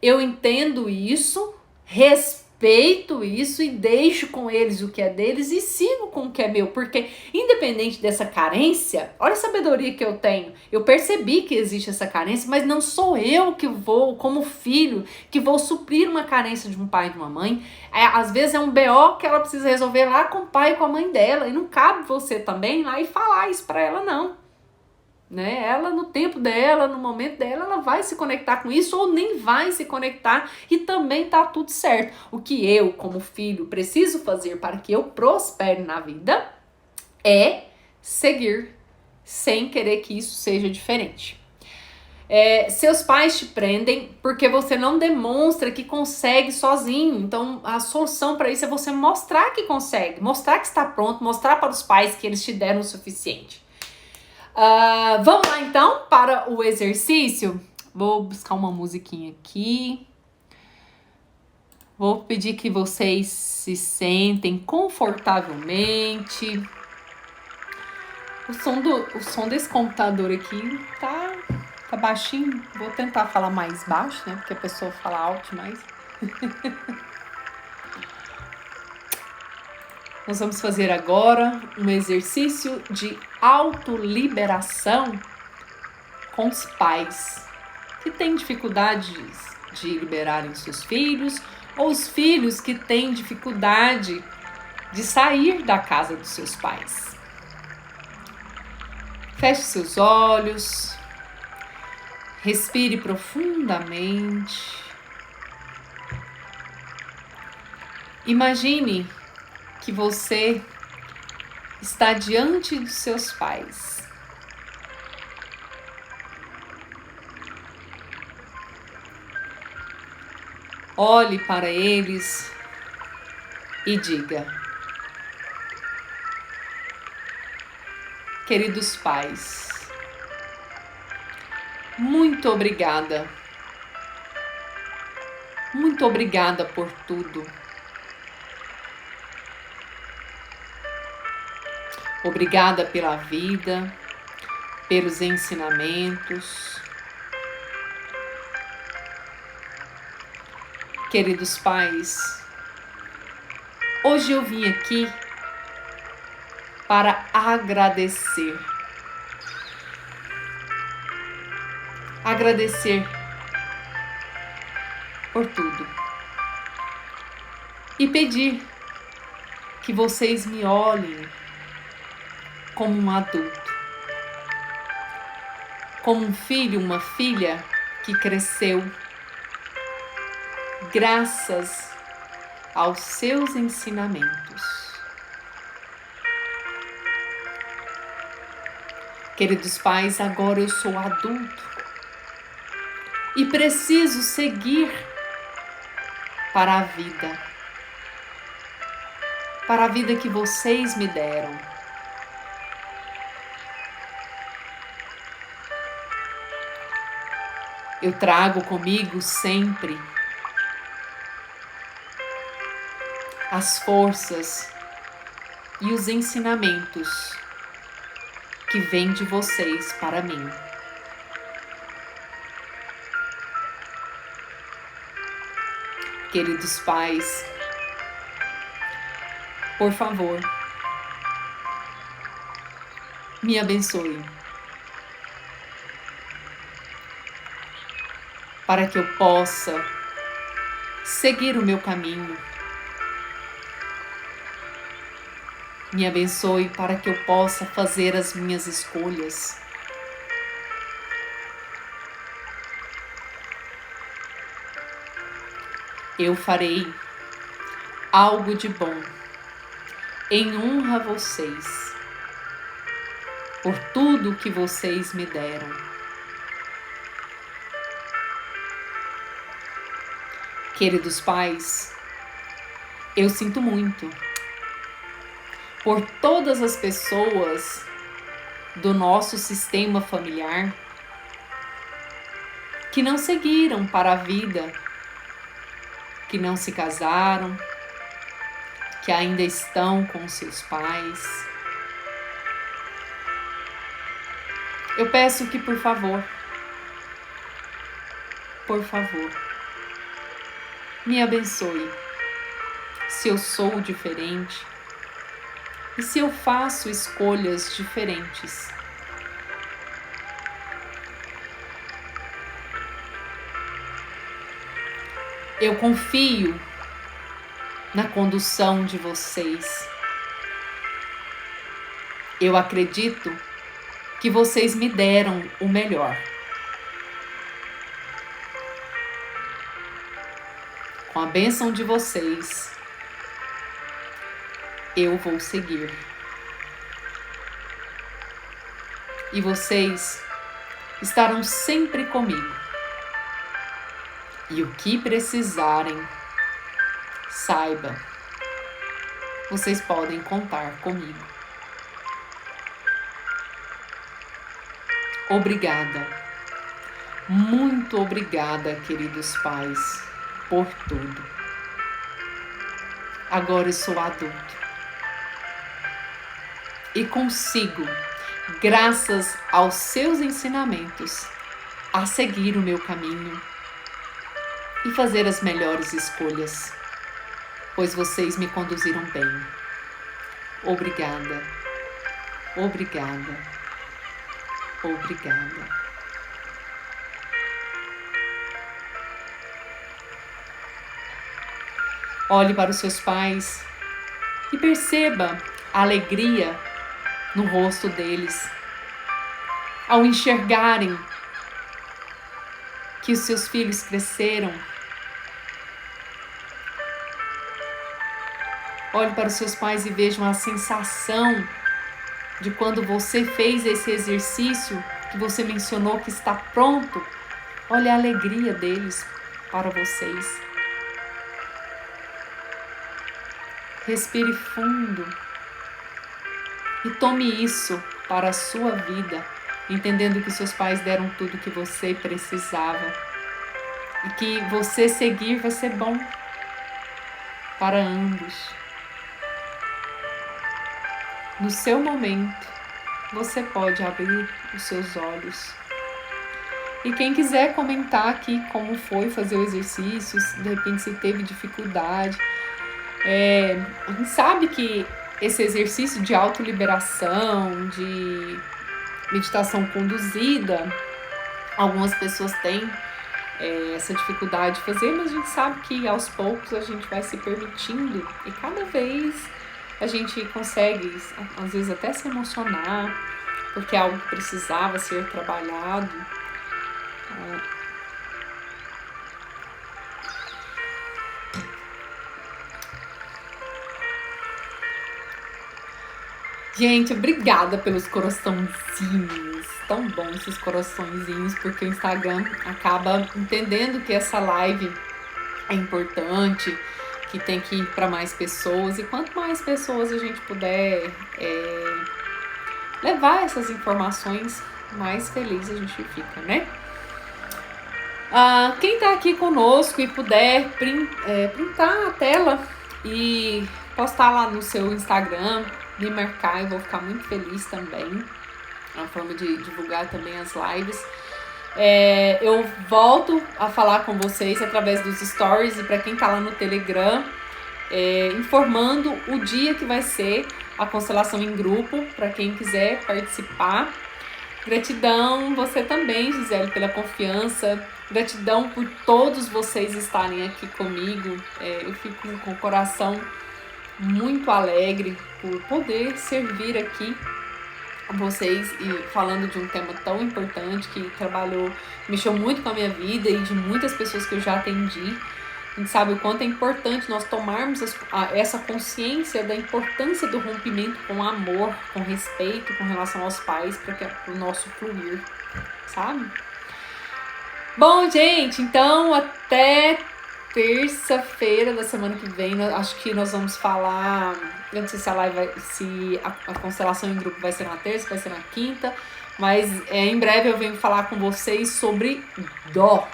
eu entendo isso, respeito isso e deixo com eles o que é deles e sigo com o que é meu, porque independente dessa carência, olha a sabedoria que eu tenho, eu percebi que existe essa carência, mas não sou eu que vou, como filho, que vou suprir uma carência de um pai e de uma mãe. Às vezes é um BO que ela precisa resolver lá com o pai e com a mãe dela, e não cabe você também lá e falar isso pra ela, não. Né? Ela no tempo dela, no momento dela, ela vai se conectar com isso ou nem vai se conectar e também tá tudo certo. O que eu, como filho, preciso fazer para que eu prospere na vida é seguir sem querer que isso seja diferente. Seus pais te prendem porque você não demonstra que consegue sozinho. Então a solução para isso é você mostrar que consegue, mostrar que está pronto, mostrar para os pais que eles te deram o suficiente. Vamos lá então para o exercício. Vou buscar uma musiquinha aqui. Vou pedir que vocês se sentem confortavelmente. O som desse computador aqui tá baixinho. Vou tentar falar mais baixo, né? Porque a pessoa fala alto demais. Nós vamos fazer agora um exercício de autoliberação com os pais que têm dificuldades de liberarem seus filhos ou os filhos que têm dificuldade de sair da casa dos seus pais. Feche seus olhos, respire profundamente. Imagine que você está diante dos seus pais. Olhe para eles e diga: Queridos pais, muito obrigada. Muito obrigada por tudo. Obrigada pela vida, pelos ensinamentos. Queridos pais, hoje eu vim aqui para agradecer. Agradecer por tudo. E pedir que vocês me olhem como um adulto. Como um filho, uma filha que cresceu graças aos seus ensinamentos. Queridos pais, agora eu sou adulto e preciso seguir para a vida que vocês me deram. Eu trago comigo sempre as forças e os ensinamentos que vêm de vocês para mim. Queridos pais, por favor, me abençoe para que eu possa seguir o meu caminho. Me abençoe para que eu possa fazer as minhas escolhas. Eu farei algo de bom em honra a vocês, por tudo que vocês me deram. Queridos pais, eu sinto muito por todas as pessoas do nosso sistema familiar que não seguiram para a vida, que não se casaram, que ainda estão com seus pais. Eu peço que, por favor, me abençoe se eu sou diferente e se eu faço escolhas diferentes. Eu confio na condução de vocês. Eu acredito que vocês me deram o melhor. Com a bênção de vocês, eu vou seguir. E vocês estarão sempre comigo. E o que precisarem, saiba, vocês podem contar comigo. Obrigada, muito obrigada, queridos pais, por tudo. Agora eu sou adulto e consigo, graças aos seus ensinamentos, a seguir o meu caminho e fazer as melhores escolhas, pois vocês me conduziram bem. Obrigada, obrigada, obrigada. Olhe para os seus pais e perceba a alegria no rosto deles ao enxergarem que os seus filhos cresceram. Olhe para os seus pais e vejam a sensação de quando você fez esse exercício que você mencionou que está pronto. Olha a alegria deles para vocês. Respire fundo e tome isso para a sua vida, entendendo que seus pais deram tudo que você precisava e que você seguir vai ser bom para ambos. No seu momento, você pode abrir os seus olhos. E quem quiser comentar aqui como foi fazer o exercício, de repente se teve dificuldade, a gente sabe que esse exercício de autoliberação, de meditação conduzida, algumas pessoas têm essa dificuldade de fazer, mas a gente sabe que aos poucos a gente vai se permitindo e cada vez a gente consegue, às vezes, até se emocionar, porque é algo que precisava ser trabalhado. Gente, obrigada pelos coraçãozinhos. Tão bom esses coraçõezinhos, porque o Instagram acaba entendendo que essa live é importante, que tem que ir para mais pessoas. E quanto mais pessoas a gente puder levar essas informações, mais feliz a gente fica, né? Quem tá aqui conosco e puder printar a tela e postar lá no seu Instagram, me marcar, eu vou ficar muito feliz também. É uma forma de divulgar também as lives. Eu volto a falar com vocês através dos stories e para quem tá lá no Telegram, informando o dia que vai ser a constelação em grupo, para quem quiser participar. Gratidão você também, Gisele, pela confiança. Gratidão por todos vocês estarem aqui comigo. Eu fico com o coração muito alegre por poder servir aqui a vocês e falando de um tema tão importante que mexeu muito com a minha vida e de muitas pessoas que eu já atendi. A gente sabe o quanto é importante nós tomarmos essa consciência da importância do rompimento com amor, com respeito, com relação aos pais, para o nosso fluir, sabe? Bom, gente, então até terça-feira da semana que vem, acho que nós vamos falar, eu não sei se a constelação em grupo vai ser na terça, vai ser na quinta, mas em breve eu venho falar com vocês sobre dó.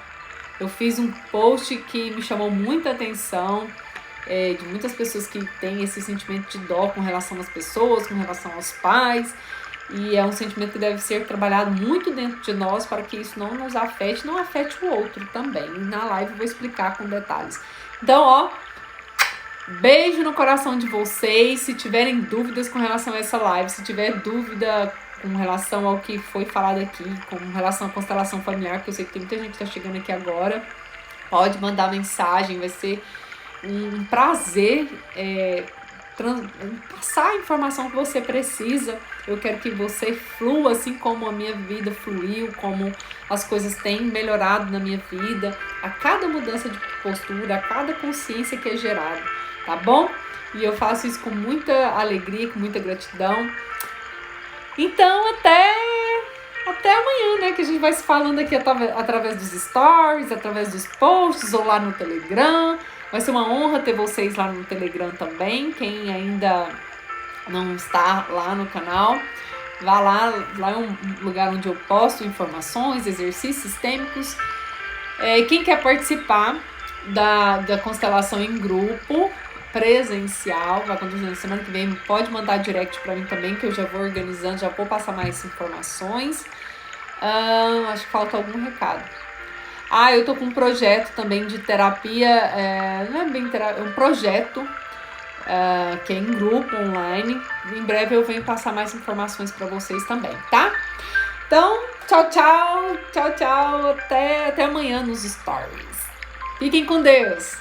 Eu fiz um post que me chamou muita atenção, de muitas pessoas que têm esse sentimento de dó com relação às pessoas, com relação aos pais, e é um sentimento que deve ser trabalhado muito dentro de nós para que isso não nos afete, não afete o outro também. E na live eu vou explicar com detalhes. Então, beijo no coração de vocês. Se tiverem dúvidas com relação a essa live, se tiver dúvida com relação ao que foi falado aqui, com relação à constelação familiar, porque eu sei que tem muita gente que está chegando aqui agora, pode mandar mensagem, vai ser um prazer passar a informação que você precisa. Eu quero que você flua assim como a minha vida fluiu, como as coisas têm melhorado na minha vida, a cada mudança de postura, a cada consciência que é gerada, tá bom? E eu faço isso com muita alegria, com muita gratidão. Então, até amanhã, né? Que a gente vai se falando aqui através dos stories, através dos posts ou lá no Telegram. Vai ser uma honra ter vocês lá no Telegram também. Quem ainda não está lá no canal, vá lá. Lá é um lugar onde eu posto informações, exercícios sistêmicos. Quem quer participar da constelação em grupo, presencial, vai acontecer na semana que vem, pode mandar direct para mim também, que eu já vou organizando, já vou passar mais informações. Acho que falta algum recado. Eu tô com um projeto também de terapia, não é bem terapia, é um projeto que é em grupo, online. Em breve eu venho passar mais informações para vocês também, tá? Então, tchau, até amanhã nos stories. Fiquem com Deus!